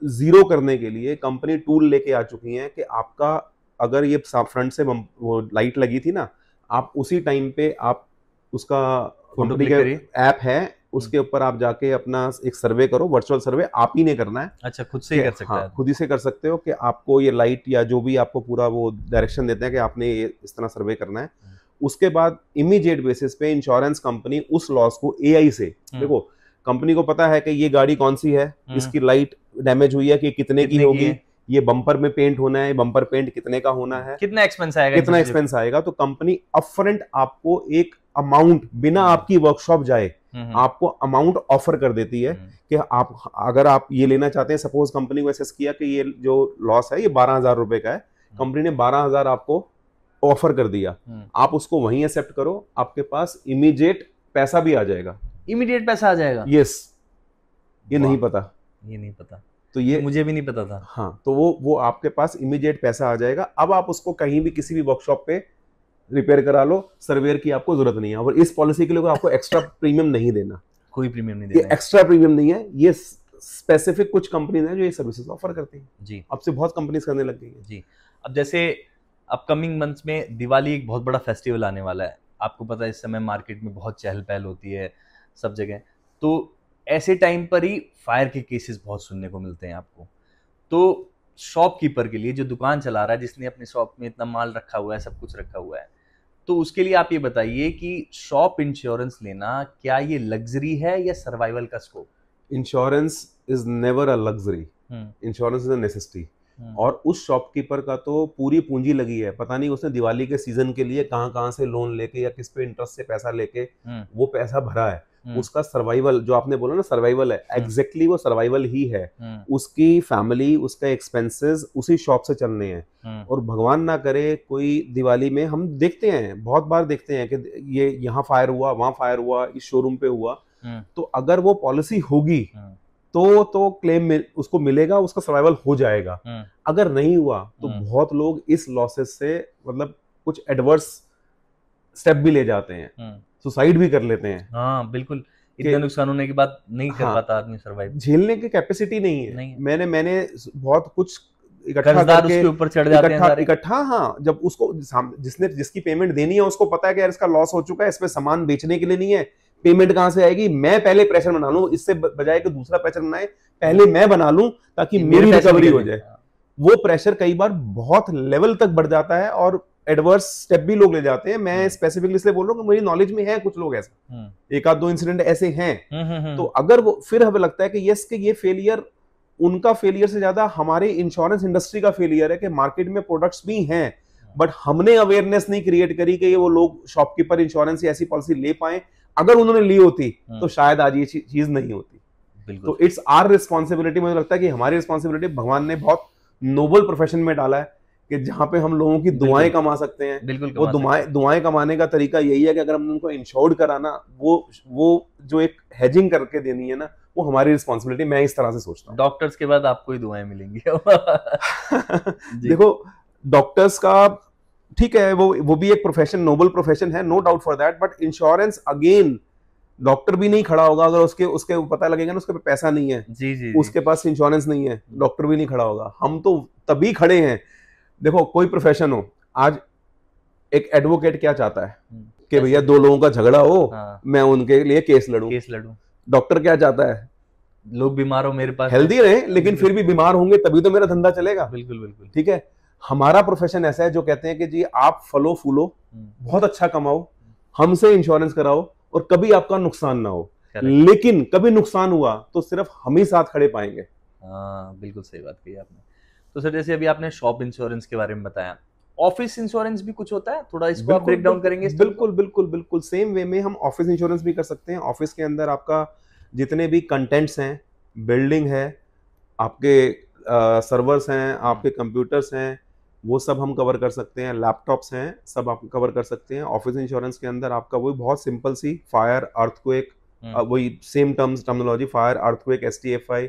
जीरो करने के लिए कंपनी टूल लेके आ चुकी है कि आपका अगर ये फ्रंट से वो लाइट लगी थी ना, आप उसी टाइम पे आप उसका कंपनी का ऐप है, उसके ऊपर आप जाके अपना एक सर्वे करो, वर्चुअल सर्वे आप ही ने करना है। अच्छा, खुद से ही कर सकते हैं? खुद ही से कर सकते हो कि आपको ये लाइट या जो भी आपको पूरा वो डायरेक्शन देते हैं कि आपने ये इस तरह सर्वे करना है। उसके बाद इमीडिएट बेसिस पे इंश्योरेंस कंपनी उस लॉस को AI से, देखो कंपनी को पता है कि ये गाड़ी कौन सी है, इसकी लाइट डैमेज हुई है कि कितने की होगी, ये बम्पर में पेंट होना है, बम्पर पेंट कितने का होना है, कितना एक्सपेंस आएगा। तो कंपनी अपफ्रंट आपको एक अमाउंट बिना आपकी वर्कशॉप जाए आपको अमाउंट ऑफर कर देती है कि आप अगर आप ये लेना चाहते हैं, सपोज कंपनी को असेस किया कि ये जो लॉस है ये 12,000 रुपए का है, कंपनी ने 12,000 आपको ऑफर कर दिया, आप उसको वहीं एक्सेप्ट करो, आपके पास इमीडिएट पैसा भी आ जाएगा। इमीडिएट पैसा आ जाएगा? यस। ये नहीं पता, तो ये मुझे भी नहीं पता था। हाँ, तो वो आपके पास इमीडिएट पैसा आ जाएगा। अब आप उसको कहीं भी किसी भी वर्कशॉप पे रिपेयर करा लो, सर्वेयर की आपको जरूरत नहीं है। और इस पॉलिसी के लिए आपको एक्स्ट्रा प्रीमियम नहीं देना, कोई प्रीमियम नहीं देना। ये एक्स्ट्रा प्रीमियम नहीं है, ये स्पेसिफिक कुछ कंपनीज हैं जो ये सर्विसेज ऑफर करती हैं जी। अब से बहुत कंपनीज करने लग गई हैं जी। अब जैसे अपकमिंग मंथ्स में दिवाली एक बहुत बड़ा फेस्टिवल आने वाला है, आपको पता है इस समय मार्केट में बहुत चहल पहल होती है, सब जगह। तो ऐसे टाइम पर ही फायर के केसेस बहुत सुनने को मिलते हैं आपको। तो शॉपकीपर के लिए, जो दुकान चला रहा है, जिसने अपने शॉप में इतना माल रखा हुआ है, सब कुछ रखा हुआ है, तो उसके लिए आप ये बताइए कि शॉप इंश्योरेंस लेना क्या ये लग्जरी है या सर्वाइवल का scope? Insurance is never a luxury, insurance is a necessity. और उस शॉपकीपर का तो पूरी पूंजी लगी है, पता नहीं उसने दिवाली के सीजन के लिए कहाँ से लोन लेके या किस पे इंटरेस्ट से पैसा लेके वो पैसा भरा है। उसका सर्वाइवल, जो आपने बोला ना सर्वाइवल है, एग्जैक्टली वो सर्वाइवल ही है। उसकी फैमिली, उसका एक्सपेंसेस उसी शॉप से चलने हैं। और भगवान ना करे कोई दिवाली में, हम देखते हैं, बहुत बार देखते हैं कि ये यहाँ फायर हुआ, वहां फायर हुआ, इस शोरूम पे हुआ, तो अगर वो पॉलिसी होगी तो क्लेम उसको मिलेगा, उसका सर्वाइवल हो जाएगा। अगर नहीं हुआ तो बहुत लोग इस लॉसेस से मतलब कुछ एडवर्स स्टेप भी ले जाते हैं, सुसाइड भी कर लेते हैं। हाँ बिल्कुल, इतना नुकसान होने के बाद नहीं कर पाता आदमी सर्वाइव, झेलने की कैपेसिटी नहीं है। मैंने बहुत कुछ इकट्ठा करके उसके ऊपर चढ़ जाते हैं इकट्ठा। हाँ, जब उसको जिसकी पेमेंट देनी है उसको पता है कि यार इसका लॉस हो चुका है, इसमें सामान बेचने के लिए नहीं है, पेमेंट कहां से आएगी, मैं पहले प्रेशर बना लूं, इससे बजाय कि दूसरा प्रेशर बनाए, पहले मैं बना लूं ताकि मेरी रिकवरी हो जाए। वो प्रेशर कई बार बहुत लेवल तक बढ़ जाता है और एडवर्स स्टेप भी लोग ले जाते हैं। मैं स्पेसिफिकली इसलिए बोल रहा हूं कि मेरी नॉलेज में है कुछ लोग ऐसा, एक आध दो इंसिडेंट ऐसे हैं। तो अगर वो फिर हमें लगता है कि यस कि ये फेलियर उनका फेलियर से ज्यादा हमारे इंश्योरेंस इंडस्ट्री का फेलियर है कि मार्केट में प्रोडक्ट्स भी हैं बट हमने अवेयरनेस नहीं क्रिएट करी कि ये वो लोग शॉपकीपर इंश्योरेंस या ऐसी पॉलिसी ले पाए। अगर उन्होंने ली होती तो शायद आज ये चीज नहीं होती। तो इट्स आवर रिस्पॉन्सिबिलिटी, मुझे लगता है कि हमारी रिस्पॉन्सिबिलिटी, भगवान ने बहुत नोबल प्रोफेशन में डाला है कि जहां पे हम लोगों की दुआएं कमा सकते हैं। बिल्कुल, वो दुआएं कमाने का तरीका यही है कि अगर हम उनको इंश्योर्ड कराना, वो जो एक हेजिंग करके देनी है ना, वो हमारी रिस्पॉन्सिबिलिटी, मैं इस तरह से सोचता हूँ। डॉक्टर्स के बाद आपको ही दुआएं मिलेंगी। देखो डॉक्टर्स का ठीक है, वो भी एक प्रोफेशन, नोबल प्रोफेशन है, no doubt for that, but insurance again, doctor भी नहीं खड़ा होगा अगर उसके पता लगेगा ना उसके पैसा नहीं है, जी, उसके पास इंश्योरेंस नहीं है, डॉक्टर भी नहीं खड़ा होगा। हम तो तभी खड़े हैं। देखो कोई प्रोफेशन हो, आज एक एडवोकेट क्या चाहता है कि भैया दो लोगों का झगड़ा हो, मैं उनके लिए केस लड़ूं। डॉक्टर क्या चाहता है, लोग बीमार हो, मेरे पास हेल्दी रहे, लेकिन फिर भी बीमार होंगे तभी तो मेरा धंधा चलेगा। बिल्कुल, ठीक है। हमारा प्रोफेशन ऐसा है जो कहते हैं कि जी आप फलो फूलो, बहुत अच्छा कमाओ, हमसे इंश्योरेंस कराओ और कभी आपका नुकसान ना हो। लेकिन कभी नुकसान हुआ तो सिर्फ हम ही साथ खड़े पाएंगे। हाँ बिल्कुल सही बात कही आपने। तो सर जैसे अभी आपने शॉप इंश्योरेंस के बारे में बताया, ऑफिस इंश्योरेंस भी कुछ होता है, थोड़ा इसको आप ब्रेक डाउन करेंगे? बिल्कुल सेम वे में हम ऑफिस इंश्योरेंस भी कर सकते हैं। ऑफिस के अंदर आपका जितने भी कंटेंट्स हैं, बिल्डिंग है, आपके सर्वर्स हैं, आपके कंप्यूटर्स हैं, वो सब हम कवर कर सकते हैं, लैपटॉप्स हैं, सब आप कवर कर सकते हैं। ऑफिस इंश्योरेंस के अंदर आपका वही बहुत सिंपल सी फायर, अर्थक्वेक, वही same terminology, fire, earthquake, STFI,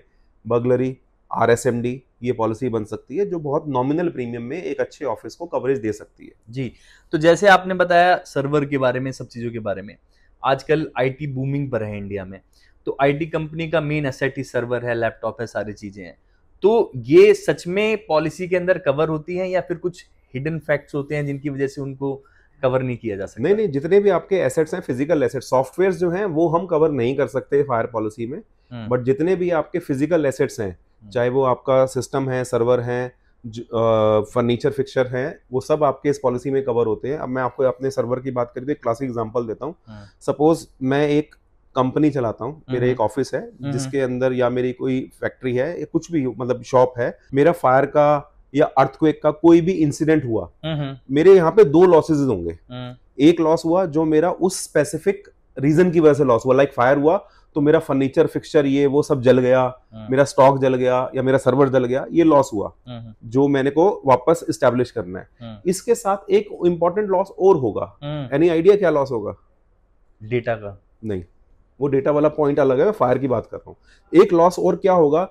burglary, RSMD, ये पॉलिसी बन सकती है जो बहुत नॉमिनल प्रीमियम में एक अच्छे ऑफिस को कवरेज दे सकती है। जी, तो जैसे आपने बताया सर्वर के बारे में, सब चीज़ों के बारे में, आजकल IT बूमिंग पर है इंडिया में, तो IT कंपनी का मेन एसेट ही सर्वर है, लैपटॉप है, सारी चीज़ें हैं। तो ये सच में पॉलिसी के अंदर कवर होती हैं या फिर कुछ हिडन फैक्ट्स होते हैं जिनकी वजह से उनको कवर नहीं किया जा सकता? नहीं, जितने भी आपके एसेट्स हैं, फिजिकल एसेट्स, सॉफ्टवेयर जो हैं वो हम कवर नहीं कर सकते फायर पॉलिसी में, बट जितने भी आपके फिजिकल एसेट्स हैं, चाहे वो आपका सिस्टम है, सर्वर है, फर्नीचर फिक्सचर है, वो सब आपके इस पॉलिसी में कवर होते हैं। अब मैं आपको अपने सर्वर की बात करी तो एक क्लासिक एग्जांपल देता हूँ। सपोज मैं एक कंपनी चलाता हूँ, मेरा एक ऑफिस है जिसके अंदर, या मेरी कोई फैक्ट्री है या कुछ भी मतलब शॉप है, मेरा फायर का या अर्थक्वेक का कोई भी इंसिडेंट हुआ, मेरे यहाँ पे 2 लॉसेज होंगे। एक लॉस हुआ जो मेरा उस स्पेसिफिक रीजन की वजह से लॉस हुआ, लाइक फायर हुआ तो मेरा फर्नीचर फिक्सचर ये वो सब जल गया, मेरा स्टॉक जल गया या मेरा सर्वर जल गया, ये लॉस हुआ जो मैंने को वापस इस्टेब्लिश करना है। इसके साथ एक इंपॉर्टेंट लॉस और होगा। एनी आइडिया क्या लॉस होगा? डेटा का? नहीं, वो डेटा वाला पॉइंट अलग है, मैं फायर की बात कर रहा हूँ। एक लॉस और क्या होगा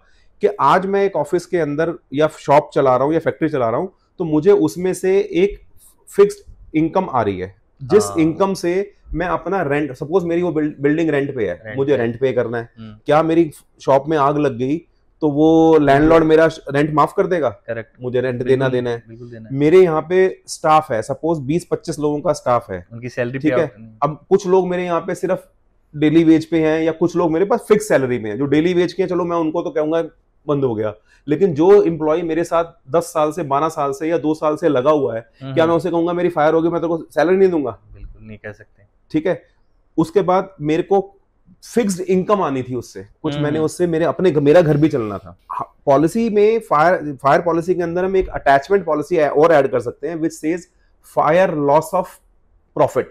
कि आज मैं एक ऑफिस के अंदर या शॉप चला रहा हूँ या फैक्ट्री चला रहा हूँ, तो मुझे उसमें से एक फिक्स्ड इनकम आ रही है, जिस इनकम से मैं अपना रेंट, सपोज मेरी वो बिल्डिंग रेंट पे है, मुझे रेंट पे करना है। क्या मेरी शॉप में आग लग गई तो वो लैंडलॉर्ड मेरा रेंट माफ कर देगा? करेक्ट, मुझे रेंट देना है। मेरे यहाँ पे स्टाफ है, सपोज 20-25 लोगों का स्टाफ है, उनकी सैलरी, ठीक है। अब कुछ लोग मेरे यहाँ पे सिर्फ डेली वेज पे हैं, या कुछ लोग मेरे पास फिक्स सैलरी में हैं। जो डेली वेज के हैं, चलो मैं उनको तो कहूंगा बंद हो गया, लेकिन जो एम्प्लॉय मेरे साथ 10 साल से 12 साल से या 2 साल से लगा हुआ है, क्या मैं उसे कहूंगा मेरी फायर होगी, मैं तेरे को सैलरी नहीं दूंगा? बिल्कुल नहीं कह सकते। ठीक है। उसके बाद मेरे को फिक्स्ड इनकम आनी थी उससे कुछ, मैंने उससे मेरा घर भी चलना था। पॉलिसी में फायर पॉलिसी के अंदर हम एक अटैचमेंट पॉलिसी और ऐड कर सकते हैं, which says fire loss of profit,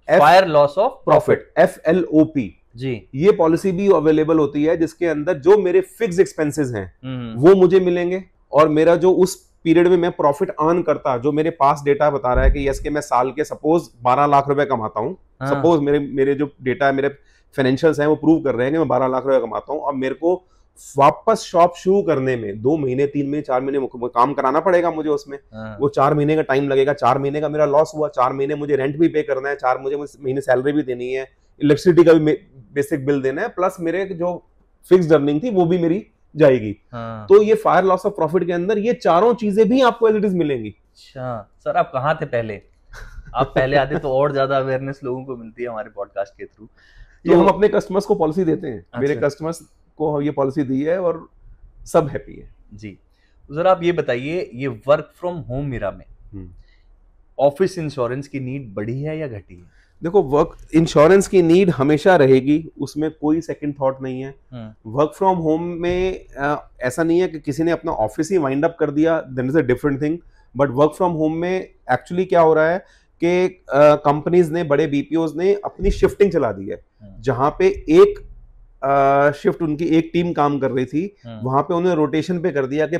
fire loss of profit, FLOP जी। ये पॉलिसी भी अवेलेबल होती है, जिसके अंदर जो मेरे फिक्स एक्सपेंसेस हैं वो मुझे मिलेंगे, और मेरा जो उस पीरियड में मैं प्रॉफिट अर्न करता, जो मेरे पास डेटा बता रहा है कि यस के मैं साल के सपोज 12 लाख रुपए कमाता हूँ, सपोज मेरे जो डेटा है, मेरे फाइनेंशियल्स हैं वो प्रूव कर रहे हैं कि मैं 12 लाख रुपए कमाता हूँ, अब मेरे को वापस शॉप शुरू करने में 2 महीने 3 महीने 4 महीने काम कराना पड़ेगा मुझे उसमें। वो 4 महीने का टाइम लगेगा, 4 महीने का मेरा लॉस हुआ, 4 महीने मुझे रेंट भी पे करना है, 4 मुझे महीने सैलरी भी देनी है, इलेक्ट्रिसिटी का भी बेसिक बिल देना है, प्लस मेरे जो फिक्स्ड अर्निंग थी वो भी मेरी जाएगी। तो ये फायर लॉस ऑफ प्रॉफिट के अंदर ये चारों चीजें भी आपको एज इट इज मिलेंगी। अच्छा सर, आप कहाँ थे पहले? आप पहले आते तो और ज्यादा अवेयरनेस लोगों को मिलती है हमारे पॉडकास्ट के थ्रू। तो हम अपने कस्टमर्स को पॉलिसी देते हैं। अच्छा। मेरे कस्टमर्स को ये पॉलिसी दी है और सब हैप्पी है जी। तो सर आप ये बताइए, ये वर्क फ्रॉम होम एरा में ऑफिस इंश्योरेंस की नीड बढ़ी है या घटी है? देखो, वर्क इंश्योरेंस की नीड हमेशा रहेगी, उसमें कोई सेकंड थॉट नहीं है। वर्क फ्रॉम होम में ऐसा नहीं है कि किसी ने अपना ऑफिस ही वाइंड अप कर दिया, that is a different thing. But work from home में एक्चुअली क्या हो रहा है कि कंपनीज ने, बड़े बीपीओज ने अपनी शिफ्टिंग चला दी है। जहां पे एक शिफ्ट उनकी एक टीम काम कर रही थी, वहां पे उन्हें रोटेशन पे कर दिया कि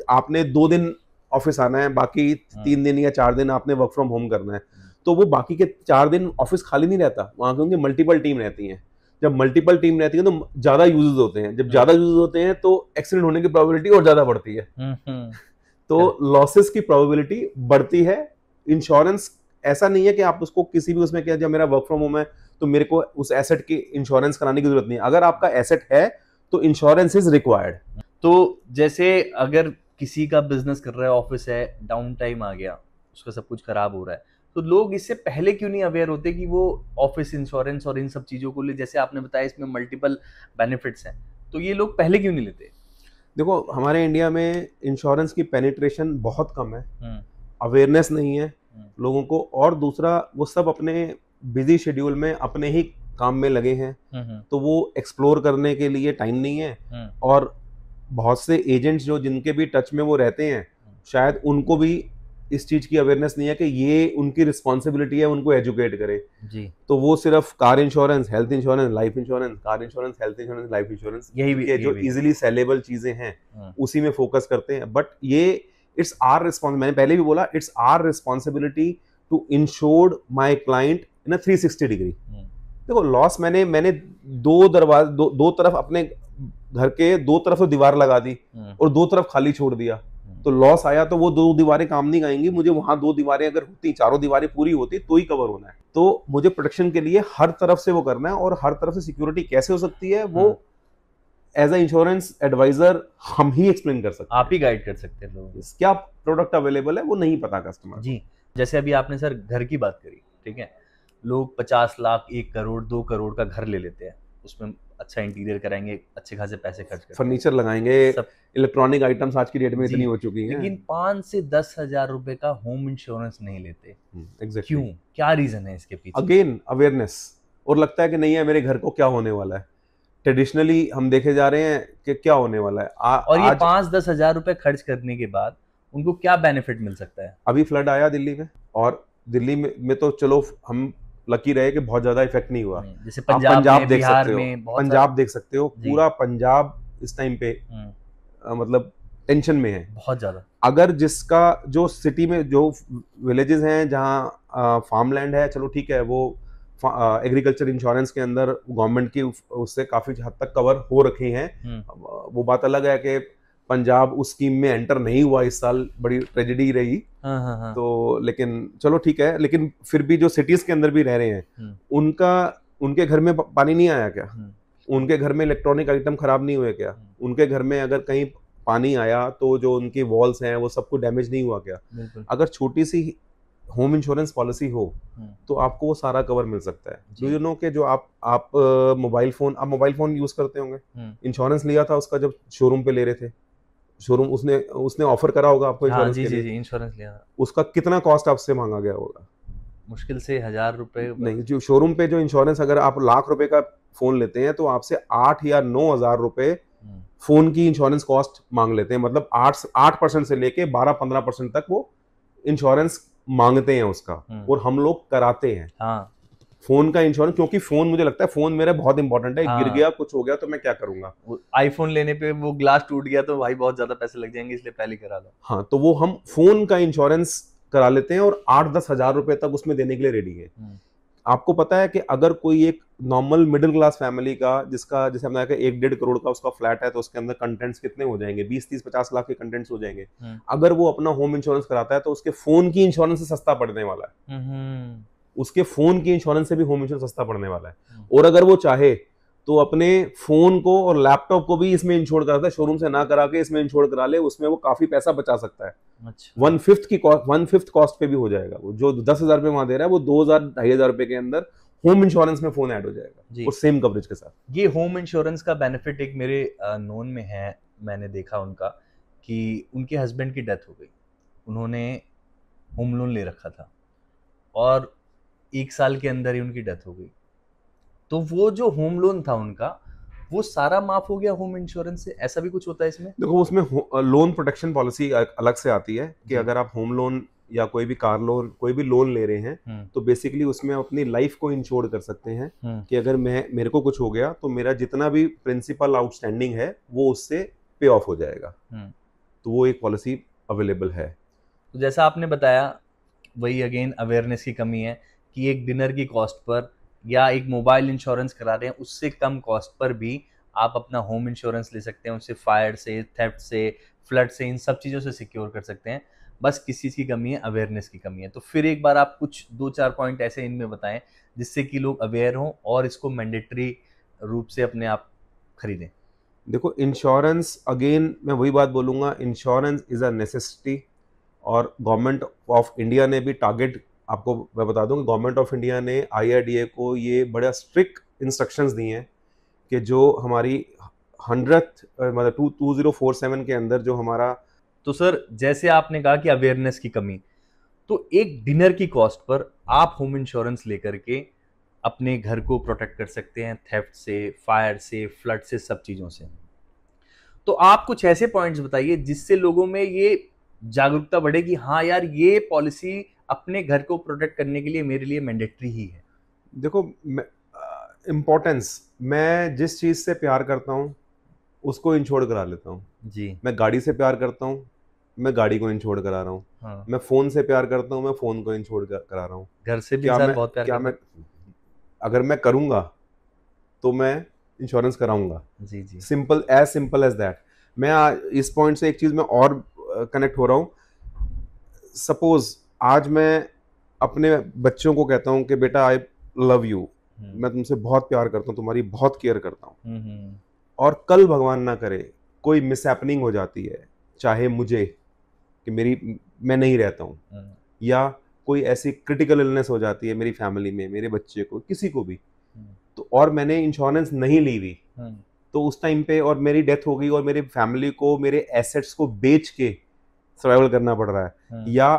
आपने 2 दिन ऑफिस आना है, बाकी 3 दिन या 4 दिन आपने वर्क फ्रॉम होम करना है। तो वो बाकी के 4 दिन ऑफिस खाली नहीं रहता, वहां क्योंकि मल्टीपल टीम रहती हैं। जब मल्टीपल टीम रहती है तो ज्यादा यूजेस होते हैं, जब ज्यादा यूजेस होते हैं तो एक्सीडेंट होने की प्रोबेबिलिटी और ज्यादा बढ़ती है, तो लॉसेस की प्रोबेबिलिटी बढ़ती है। इंश्योरेंस ऐसा नहीं है कि आप उसको किसी भी उसमें क्या, जब मेरा वर्क फ्रॉम होम है तो मेरे को उस एसेट की इंश्योरेंस कराने की जरूरत नहीं है। अगर आपका एसेट है तो इंश्योरेंस इज रिक्वायर्ड। तो जैसे अगर किसी का बिजनेस कर रहा है, ऑफिस है, डाउन टाइम आ गया, उसका सब कुछ खराब हो रहा है, तो लोग इससे पहले क्यों नहीं अवेयर होते कि वो ऑफिस इंश्योरेंस और इन सब चीजों को ले? जैसे आपने बताया इसमें मल्टीपल बेनिफिट्स हैं, तो ये लोग पहले क्यों नहीं लेते? देखो, हमारे इंडिया में इंश्योरेंस की पेनिट्रेशन बहुत कम है, अवेयरनेस नहीं है लोगों को, और दूसरा वो सब अपने बिजी शेड्यूल में अपने ही काम में लगे हैं, तो वो एक्सप्लोर करने के लिए टाइम नहीं है। और बहुत से एजेंट्स जो जिनके भी टच में वो रहते हैं, शायद उनको भी इस चीज की अवेयरनेस नहीं है कि ये उनकी रिस्पॉन्सिबिलिटी है, उनको एजुकेट करें जी। तो वो सिर्फ car insurance, health insurance, life insurance, car insurance, health insurance, life insurance, यही जो इजीली सेलेबल चीजें हैं उसी में फोकस करते हैं। बट ये इट्स आर रिस्पॉन्स, मैंने पहले भी बोला, it's our responsibility to insure my client in 360 degree. देखो, लॉस मैंने दो तरफ अपने घर के 2 तरफ तो दीवार लगा दी और 2 तरफ खाली छोड़ दिया, तो लॉस आया तो वो 2 दीवारें काम नहीं आएंगी। मुझे वहां 2 दीवारें अगर होती, 4 दीवारें पूरी होती तो ही कवर होना है। तो मुझे प्रोटेक्शन के लिए हर तरफ से वो करना है, और हर तरफ से सिक्योरिटी कैसे हो सकती है वो एज अ इंश्योरेंस एडवाइजर हम ही एक्सप्लेन कर सकते हैं, आप ही गाइड कर सकते हैं लोगों को। क्या प्रोडक्ट अवेलेबल है वो नहीं पता कस्टमर जी। जैसे अभी आपने सर घर की बात करी, ठीक है, लोग 50 लाख, 1 करोड़, 2 करोड़ का घर ले लेते हैं, उसमें अच्छा इंटीरियर कराएंगे, अच्छे खासे पैसे खर्च करेंगे, फर्नीचर लगाएंगे, इलेक्ट्रॉनिक आइटम्स आज की डेट में इतनी हो चुकी हैं, लेकिन 5 से 10 हजार रुपए का होम इंश्योरेंस नहीं लेते। exactly. क्यों? क्या रीजन है इसके पीछे? अगेन अवेयरनेस, और लगता है कि नहीं है मेरे घर को क्या होने वाला है। ट्रेडिशनली हम देखे जा रहे हैं कि क्या होने वाला है, और ये 5-10 हजार रुपए खर्च करने के बाद उनको क्या बेनिफिट मिल सकता है? अभी फ्लड आया दिल्ली में, और दिल्ली में तो चलो हम लकी रहे कि बहुत ज्यादा इफेक्ट नहीं हुआ। जैसे पंजाब देख सकते हो, पंजाब देख सकते हो, पूरा पंजाब इस टाइम पे मतलब टेंशन में है बहुत ज्यादा। अगर जिसका जो सिटी में जो विलेजेस हैं जहाँ फार्मलैंड है, चलो ठीक है, वो एग्रीकल्चर इंश्योरेंस के अंदर गवर्नमेंट की उससे काफी हद तक कवर हो रखे हैं। वो बात अलग है कि पंजाब उस स्कीम में एंटर नहीं हुआ इस साल, बड़ी ट्रेजेडी रही। तो लेकिन चलो ठीक है, लेकिन फिर भी जो सिटीज के अंदर भी रह रहे हैं उनके घर में पानी नहीं आया क्या? उनके घर में इलेक्ट्रॉनिक आइटम खराब नहीं हुए क्या? उनके घर में अगर कहीं पानी आया तो जो उनकी वॉल्स हैं वो सब कुछ डैमेज नहीं हुआ क्या? अगर छोटी सी होम इंश्योरेंस पॉलिसी हो तो आपको वो सारा कवर मिल सकता है। डू यू नो कि जो आप मोबाइल फोन यूज करते होंगे, इंश्योरेंस लिया था उसका जब शोरूम पे ले रहे थे, शोरूम उसने ऑफर करा होगा आपको इंश्योरेंस के लिए। जी इंश्योरेंस लिया था। उसका कितना कॉस्ट आपसे मांगा गया होगा? मुश्किल से 1000 रुपए। नहीं, जो शोरूम पे जो इंश्योरेंस, अगर आप लाख रुपए का फोन लेते हैं तो आपसे 8 या 9 हजार रुपए फोन की इंश्योरेंस कॉस्ट मांग लेते हैं। मतलब 8% से लेके 12-15% तक वो इंश्योरेंस मांगते हैं उसका, और हम लोग कराते हैं। हाँ। फोन का इंश्योरेंस, क्योंकि फोन मुझे लगता है फोन मेरा बहुत इंपॉर्टेंट है। गिर गया, कुछ हो गया तो मैं क्या करूंगा? आईफोन लेने पे वो ग्लास टूट गया तो भाई बहुत ज्यादा पैसे लग जाएंगे, इसलिए पहले करा लो। हाँ, तो वो हम फोन का इंश्योरेंस करा लेते हैं और 8-10 हजार रुपए तक उसमें देने के लिए रेडी है। आपको पता है कि अगर कोई एक नॉर्मल मिडिल क्लास फैमिली का, जिसका जैसे हमने कहा 1-1.5 करोड़ का उसका फ्लैट है, तो उसके अंदर कंटेंट्स कितने हो जाएंगे? 20-30-50 लाख के कंटेंट्स हो जाएंगे। अगर वो अपना होम इंश्योरेंस कराता है तो उसके फोन की इंश्योरेंस से सस्ता पड़ने वाला है। उसके फोन की इंश्योरेंस से भी होम इंश्योरेंस सस्ता पड़ने वाला है। और अगर वो चाहे तो अपने फोन को और लैपटॉप को भी इसमें इंश्योर कराता है, शोरूम से ना करा के इसमें इंश्योर करा ले, उसमें वो काफी पैसा बचा सकता है। अच्छा। 1/5 कॉस्ट पे भी हो जाएगा। वो जो 10,000 रुपए वहां दे रहा है वो 2,000-2,500 रुपए के अंदर होम इंश्योरेंस में फोन ऐड हो जाएगा और सेम कवरेज के साथ। ये होम इंश्योरेंस का बेनिफिट एक मेरे नोन में है, मैंने देखा उनका कि उनके हस्बैंड की डेथ हो गई, उन्होंने होम लोन ले रखा था और 1 साल के अंदर ही उनकी डेथ हो गई। तो वो जो होम लोन था उनका, वो सारा माफ हो गया होम इंश्योरेंस से। ऐसा भी कुछ होता है इसमें? देखो, उसमें लोन प्रोटेक्शन पॉलिसी अलग से आती है कि अगर आप होम लोन या कोई भी कार लोन, कोई भी लोन ले रहे हैं तो बेसिकली उसमें अपनी लाइफ को इंश्योर कर सकते हैं कि अगर मेरे को कुछ हो गया तो मेरा जितना भी प्रिंसिपल आउटस्टैंडिंग है वो उससे पे ऑफ हो जाएगा। तो वो एक पॉलिसी अवेलेबल है। तो जैसा आपने बताया, वही अगेन अवेयरनेस की कमी है कि एक डिनर की कॉस्ट पर या एक मोबाइल इंश्योरेंस करा रहे हैं उससे कम कॉस्ट पर भी आप अपना होम इंश्योरेंस ले सकते हैं। उससे फायर से, थेफ्ट से, फ्लड से, इन सब चीज़ों से सिक्योर कर सकते हैं। बस किस चीज़ की कमी है? अवेयरनेस की कमी है। तो फिर एक बार आप कुछ 2-4 पॉइंट ऐसे इनमें बताएं जिससे कि लोग अवेयर हों और इसको मैंडेटरी रूप से अपने आप खरीदें। देखो, इंश्योरेंस, अगेन मैं वही बात बोलूँगा, इंश्योरेंस इज़ अ नेसेसिटी। और गवर्नमेंट ऑफ इंडिया ने भी टारगेट, आपको मैं बता दूं कि गवर्नमेंट ऑफ इंडिया ने IRDA को ये बड़ा स्ट्रिक्ट इंस्ट्रक्शंस दिए हैं कि जो हमारी 100th मतलब 2047 के अंदर जो हमारा। तो सर, जैसे आपने कहा कि अवेयरनेस की कमी, तो एक डिनर की कॉस्ट पर आप होम इंश्योरेंस लेकर के अपने घर को प्रोटेक्ट कर सकते हैं थेफ्ट से, फायर से, फ्लड से, सब चीज़ों से। तो आप कुछ ऐसे पॉइंट्स बताइए जिससे लोगों में ये जागरूकता बढ़े कि हाँ यार, ये पॉलिसी अपने घर को प्रोटेक्ट करने के लिए मेरे लिए मैंडेटरी ही है। देखो, इम्पोर्टेंस, मैं जिस चीज़ से प्यार करता हूँ उसको इंश्योर करा लेता हूँ जी। मैं गाड़ी से प्यार करता हूँ, मैं गाड़ी को इंश्योर करा रहा हूँ। हाँ। मैं फ़ोन से प्यार करता हूँ, मैं फ़ोन को इंश्योर करा रहा हूँ। घर से भी बहुत प्यार करता हूँ। अगर मैं करूँगा तो मैं इंश्योरेंस कराऊंगा। जी जी, सिंपल एज दैट। मैं इस पॉइंट से एक चीज़ में और कनेक्ट हो रहा हूँ। सपोज आज मैं अपने बच्चों को कहता हूँ कि बेटा आई लव यू, मैं तुमसे बहुत प्यार करता हूँ, तुम्हारी बहुत केयर करता हूँ, और कल भगवान ना करे कोई मिसहैपनिंग हो जाती है, चाहे मुझे कि मैं नहीं रहता हूँ, या कोई ऐसी क्रिटिकल इलनेस हो जाती है मेरी फैमिली में, मेरे बच्चे को, किसी को भी, तो और मैंने इंश्योरेंस नहीं ली हुई, तो उस टाइम पे और मेरी डेथ हो गई और मेरी फैमिली को मेरे एसेट्स को बेच के सर्वाइवल करना पड़ रहा है, या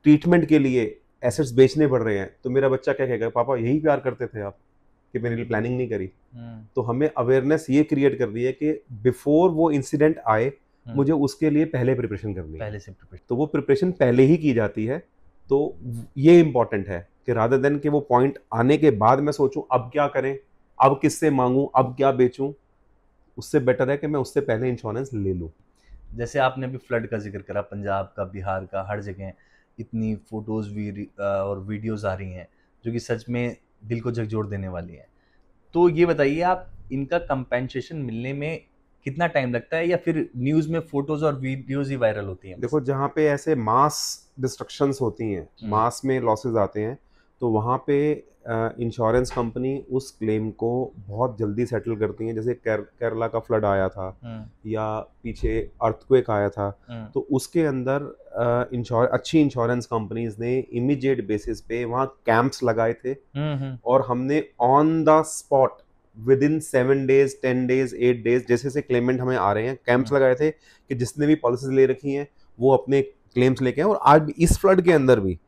ट्रीटमेंट के लिए एसेट्स बेचने पड़ रहे हैं, तो मेरा बच्चा क्या कहेगा, पापा यही प्यार करते थे आप कि मेरे लिए प्लानिंग नहीं करी। तो हमें अवेयरनेस ये क्रिएट कर दी है कि बिफोर वो इंसिडेंट आए मुझे उसके लिए पहले प्रिपरेशन करनी है, पहले से प्रिपरेशन, तो वो प्रिपरेशन पहले ही की जाती है। तो ये इंपॉर्टेंट है कि रादर देन कि वो पॉइंट आने के बाद मैं सोचूं अब क्या करें, अब किससे मांगूं, अब क्या बेचूं, उससे बेटर है कि मैं उससे पहले इंश्योरेंस ले लूं। जैसे आपने अभी फ्लड का जिक्र करा, पंजाब का, बिहार का, हर जगह इतनी फोटोज और वीडियोस आ रही हैं जो कि सच में दिल को झकझोर देने वाली हैं। तो ये बताइए आप, इनका कंपेंसेशन मिलने में कितना टाइम लगता है, या फिर न्यूज़ में फोटोज और वीडियोस ही वायरल होती हैं? देखो, जहाँ पे ऐसे मास डिस्ट्रक्शंस होती हैं, मास में लॉसेस आते हैं, तो वहाँ पे इंश्योरेंस कंपनी उस क्लेम को बहुत जल्दी सेटल करती हैं। जैसे केरला का फ्लड आया था या पीछे अर्थक्वेक आया था, तो उसके अंदर अच्छी इंश्योरेंस कंपनीज ने इमीडिएट बेसिस पे वहाँ कैंप्स लगाए थे और हमने on the spot with in 7 days 10 days 8 days जैसे जैसे क्लेमेंट हमें आ रहे हैं, कैंप्स लगाए थे कि जिसने भी पॉलिसीज ले रखी हैं वो अपने क्लेम्स लेके आए। और आज भी इस फ्लड के अंदर भी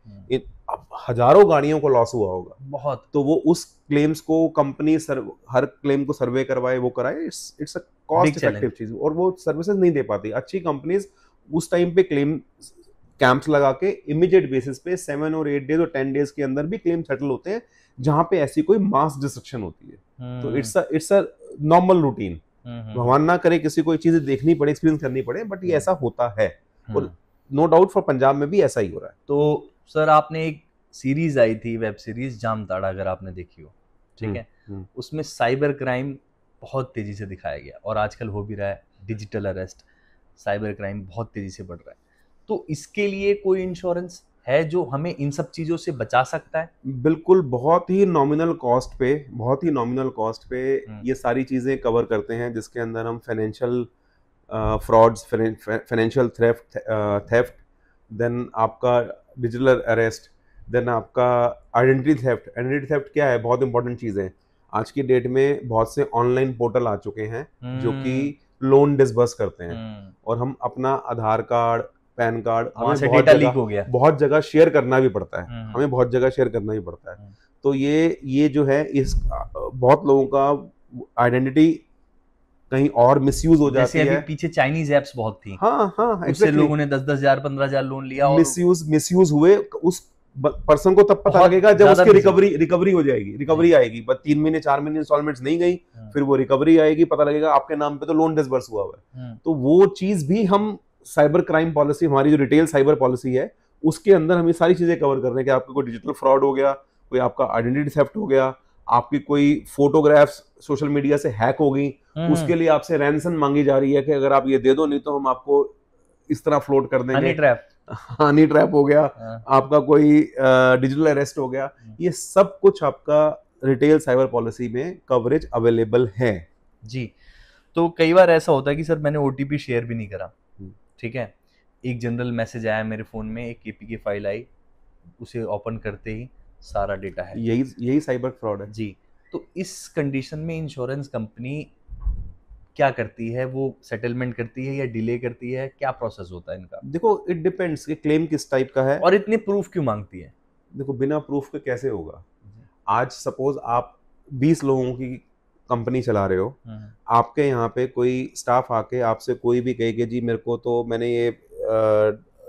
हजारों गाड़ियों को लॉस हुआ होगा बहुत, तो वो उस क्लेम्स को कंपनी हर क्लेम को सर्वे करवाए, वो कराए। इट्स अ कॉस्ट इफेक्टिव चीज और वो सर्विसेज नहीं दे पाती। अच्छी कंपनीज उस टाइम पे क्लेम कैंप्स लगा के इमीडिएट बेसिस पे 7 और 8 days और 10 days के अंदर भी क्लेम सेटल होते हैं जहां पे ऐसी कोई मास डिस्ट्रक्शन होती है। तो इट्स अ नॉर्मल रूटीन। भगवान ना करे किसी को चीजें देखनी पड़े, एक्सपीरियंस करनी पड़े, बट ये ऐसा होता है और नो डाउट फॉर पंजाब में भी ऐसा ही हो रहा है। तो सर आपने एक सीरीज आई थी, वेब सीरीज जामताड़ा, अगर आपने देखी हो, ठीक है, उसमें साइबर क्राइम बहुत तेजी से दिखाया गया और आजकल हो भी रहा है, डिजिटल अरेस्ट, साइबर क्राइम बहुत तेजी से बढ़ रहा है। तो इसके लिए कोई इंश्योरेंस है जो हमें इन सब चीजों से बचा सकता है? बिल्कुल, बहुत ही नॉमिनल कॉस्ट पे ये सारी चीजें कवर करते हैं, जिसके अंदर हम financial frauds, financial theft, then आपका डिजिटल अरेस्ट, देन आपका आइडेंटिटी थेफ्ट क्या है, बहुत इंपॉर्टेंट चीज़ है। आज की डेट में बहुत से ऑनलाइन पोर्टल आ चुके हैं जो कि लोन डिसबर्स करते हैं और हम अपना आधार कार्ड, पैन कार्ड, बहुत जगह शेयर करना भी पड़ता है। तो ये जो है, इस बहुत लोगों का आइडेंटिटी कहीं और मिसयूज हो जाती है। पीछे चाइनीज एप्स बहुत थी, हाँ, उससे लोगों ने 10-10 हजार 15 हजार लोन लिया और मिसयूज हुए। उस पर्सन को तब पता लगेगा जब उसकी रिकवरी हो जाएगी, रिकवरी आएगी। बस 3 महीने 4 महीने इंस्टॉलमेंट्स नहीं गई, फिर वो रिकवरी आएगी, पता लगेगा आपके नाम पे तो लोन डिसबर्स हुआ है। तो वो चीज भी हम साइबर क्राइम पॉलिसी, हमारी जो रिटेल साइबर पॉलिसी है, उसके अंदर हम ये सारी चीजें कवर कर रहे हैं कि आपका कोई डिजिटल फ्रॉड हो गया, कोई आपका आइडेंटिटी थेफ्ट हो गया, आपकी कोई फोटोग्राफ्स सोशल मीडिया से हैक हो गई, उसके लिए आपसे रैंसम मांगी जा रही है कि अगर आप ये दे दो, नहीं तो हम आपको इस तरह फ्लोट कर देंगे। हनी ट्रैप हो गया, आपका कोई डिजिटल अरेस्ट हो गया। ये सब कुछ आपका रिटेल साइबर पॉलिसी में कवरेज अवेलेबल है जी। तो कई बार ऐसा होता है कि सर मैंने ओटीपी शेयर भी नहीं करा, ठीक है, एक जनरल मैसेज आया मेरे फोन में, एक केपीके फाइल आई, उसे ओपन करते ही सारा डेटा है। यही साइबर फ्रॉड है जी। तो इस कंडीशन में इंश्योरेंस कंपनी क्या करती है? वो सेटलमेंट करती है या डिले करती है? क्या प्रोसेस होता है इनका? देखो, इट डिपेंड्स कि क्लेम किस टाइप का है और इतने प्रूफ क्यों मांगती है। देखो, बिना प्रूफ के कैसे होगा। आज सपोज आप 20 लोगों की कंपनी चला रहे हो, आपके यहाँ पे कोई स्टाफ आके आपसे कोई भी कहे कि जी मेरे को तो मैंने ये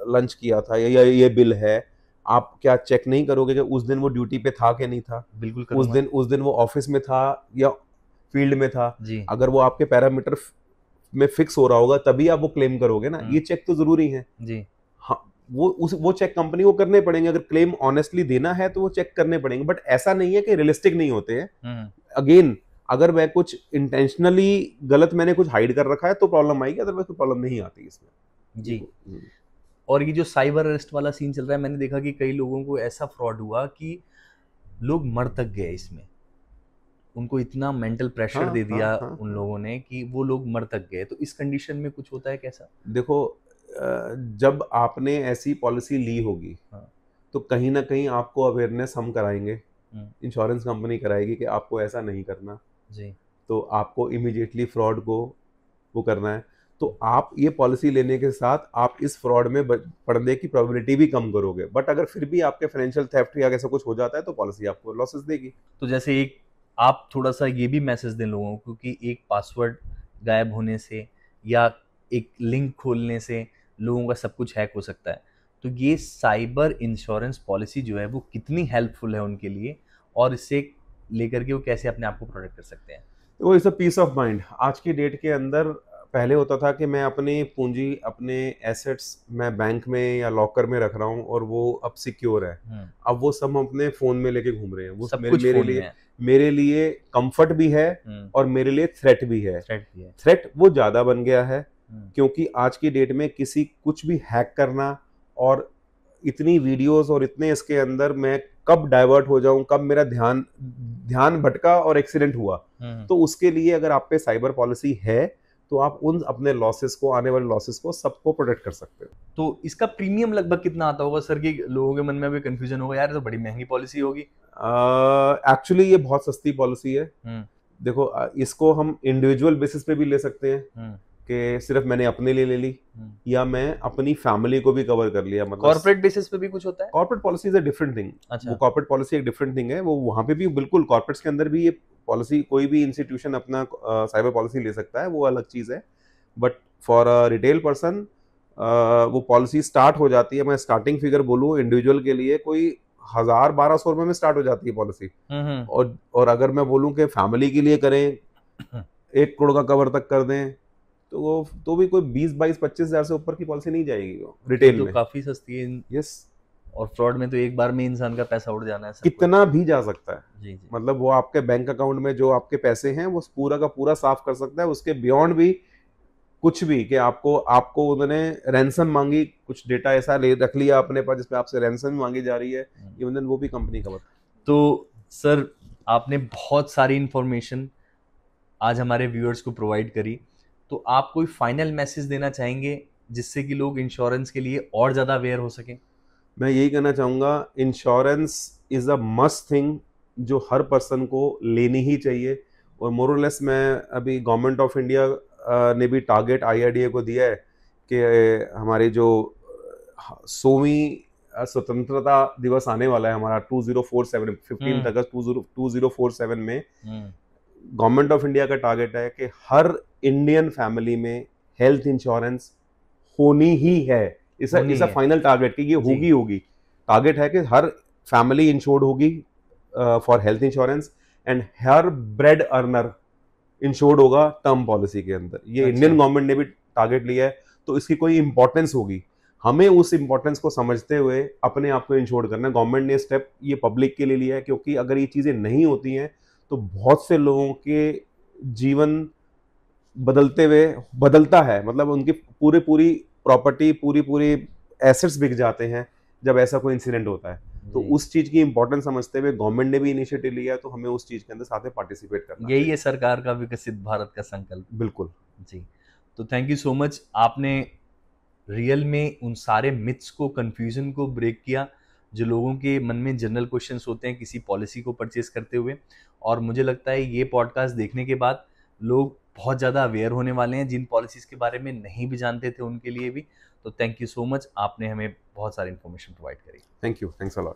लंच किया था या ये बिल है, आप क्या चेक नहीं करोगे कि उस दिन वो ड्यूटी पे था कि नहीं था? बिल्कुल करूंगा। उस दिन वो ऑफिस में था या फील्ड में था जी। अगर वो आपके पैरामीटर में फिक्स हो रहा होगा तभी आप वो क्लेम करोगे ना। ये चेक तो जरूरी है जी। हाँ, वो चेक कंपनी को करने पड़ेंगे। अगर क्लेम ऑनेस्टली देना है तो वो चेक करने पड़ेंगे, बट ऐसा नहीं है कि रियलिस्टिक नहीं होते हैं। अगेन, अगर मैं कुछ इंटेंशनली गलत मैंने कुछ हाइड कर रखा है तो प्रॉब्लम आएगी, अदरवाइज कोई प्रॉब्लम नहीं आती इसमें जी। और ये जो साइबर अरेस्ट वाला सीन चल रहा है, मैंने देखा कि कई लोगों को ऐसा फ्रॉड हुआ कि लोग मर तक गए इसमें, उनको इतना मेंटल प्रेशर दे दिया उन लोगों ने कि वो लोग मर तक गए। तो इस कंडीशन में कुछ होता है कैसा? देखो, जब आपने ऐसी पॉलिसी ली होगी तो कहीं ना कहीं आपको अवेयरनेस हम कराएंगे, इंश्योरेंस कंपनी कराएगी कि आपको ऐसा नहीं करना जी। तो आपको इमीडिएटली फ्रॉड को वो करना है। तो आप ये पॉलिसी लेने के साथ आप इस फ्रॉड में पड़ने की प्रोबेबिलिटी भी कम करोगे, बट अगर फिर भी आपके फाइनेंशियल थेफ्ट या ऐसा कुछ हो जाता है तो पॉलिसी आपको लॉसेस देगी। तो जैसे एक आप थोड़ा सा ये भी मैसेज दें लोगों को कि एक पासवर्ड गायब होने से या एक लिंक खोलने से लोगों का सब कुछ हैक हो सकता है। तो ये साइबर इंश्योरेंस पॉलिसी जो है वो कितनी हेल्पफुल है उनके लिए, और इससे लेकर के वो कैसे अपने आप को प्रोटेक्ट कर सकते हैं? वो is a piece of mind. आज की डेट के अंदर पहले होता था कि मैं अपनी पूंजी, अपने एसेट्स मैं बैंक में या लॉकर में रख रहा हूँ और वो अब सिक्योर है। अब वो सब हम अपने फोन में लेके घूम रहे हैं। वो मेरे लिए कंफर्ट भी है और मेरे लिए थ्रेट भी है। थ्रेट वो ज्यादा बन गया है क्योंकि आज की डेट में किसी कुछ भी हैक करना और इतनी वीडियोस और इतने इसके अंदर मैं कब डाइवर्ट हो जाऊं, कब मेरा ध्यान भटका और एक्सीडेंट हुआ। तो उसके लिए अगर आप पे साइबर पॉलिसी है तो आप उन अपने लॉसेस को, आने वाले लॉसेस को, सबको प्रोटेक्ट कर सकते हो। तो इसका प्रीमियम लगभग कितना आता होगा सर? कि लोगों के मन में भी कंफ्यूजन होगा, यार तो बड़ी महंगी पॉलिसी होगी। एक्चुअली ये बहुत सस्ती पॉलिसी है। देखो, इसको हम इंडिविजुअल बेसिस पे भी ले सकते हैं कि सिर्फ मैंने अपने लिए ले ली, या मैं अपनी फैमिली को भी कवर कर लिया। मतलब कॉर्पोरेट बेसिस पे भी कुछ होता है? Corporate policy is a different thing. वो कॉर्पोरेट पॉलिसी एक डिफरेंट थिंग है, वो वहां पे भी बिल्कुल कॉर्पोरेट्स के अंदर भी ये पॉलिसी, कोई भी इंस्टीट्यूशन अपना साइबर पॉलिसी ले सकता है, वो अलग चीज है। But for a retail person वो पॉलिसी स्टार्ट हो जाती है, मैं स्टार्टिंग फिगर बोलूँ इंडिविजुअल के लिए, कोई 1000-1200 रुपए में स्टार्ट हो जाती है पॉलिसी। और अगर मैं बोलूँ कि फैमिली के लिए करें 1 करोड़ का कवर तक कर दें तो भी कोई 20-22-25 हजार से ऊपर की पॉलिसी नहीं जाएगी वो रिटेल में। काफी सस्ती है। यस। और फ्रॉड में तो एक बार में इंसान का पैसा उड़ जाना है, कितना भी जा सकता है। जी। मतलब वो आपके बैंक अकाउंट में जो आपके पैसे हैं वो पूरा का पूरा साफ कर सकता है। उसके बियॉन्ड भी कुछ भी, कि आपको उन्होंने रैंसम मांगी, कुछ डेटा ऐसा रख लिया अपने पास जिसमें आपसे रैंसम मांगी जा रही है, इवन वो भी कंपनी कवर। तो सर आपने बहुत सारी इंफॉर्मेशन आज हमारे व्यूअर्स को प्रोवाइड करी, तो आप कोई फाइनल मैसेज देना चाहेंगे जिससे कि लोग इंश्योरेंस के लिए और ज़्यादा अवेयर हो सकें? मैं यही कहना चाहूँगा, insurance is a must thing जो हर पर्सन को लेनी ही चाहिए। और मोरलेस मैं अभी गवर्नमेंट ऑफ इंडिया ने भी टारगेट IRDA को दिया है कि हमारे जो 100वीं स्वतंत्रता दिवस आने वाला है हमारा 2047, 15 अगस्त 2047 में, गवर्नमेंट ऑफ इंडिया का टारगेट है कि हर इंडियन फैमिली में हेल्थ इंश्योरेंस होनी ही है। इस फाइनल टारगेट कि ये होगी। टारगेट है कि हर फैमिली इंश्योर्ड होगी for health insurance, and her bread earner insured होगा टर्म पॉलिसी के अंदर। ये इंडियन गवर्नमेंट ने भी टारगेट लिया है, तो इसकी कोई इंपॉर्टेंस होगी। हमें उस इंपॉर्टेंस को समझते हुए अपने आप को इंश्योर्ड करना है। गवर्नमेंट ने स्टेप ये पब्लिक के लिए लिया है, क्योंकि अगर ये चीजें नहीं होती हैं तो बहुत से लोगों के जीवन बदलता है। मतलब उनकी पूरी प्रॉपर्टी, पूरी एसेट्स बिक जाते हैं जब ऐसा कोई इंसिडेंट होता है। तो उस चीज की इंपॉर्टेंस समझते हुए गवर्नमेंट ने भी इनिशिएटिव लिया है, तो हमें उस चीज के अंदर साथ में पार्टिसिपेट करना। यही है सरकार का विकसित भारत का संकल्प। बिल्कुल जी। तो थैंक यू सो मच, आपने रियल में उन सारे मिथ्स को, कंफ्यूजन को ब्रेक किया जो लोगों के मन में जनरल क्वेश्चंस होते हैं किसी पॉलिसी को परचेज करते हुए। और मुझे लगता है ये पॉडकास्ट देखने के बाद लोग बहुत ज़्यादा अवेयर होने वाले हैं, जिन पॉलिसीज के बारे में नहीं भी जानते थे उनके लिए भी। तो थैंक यू सो मच, आपने हमें बहुत सारी इन्फॉर्मेशन प्रोवाइड करी। Thank you, thanks a lot.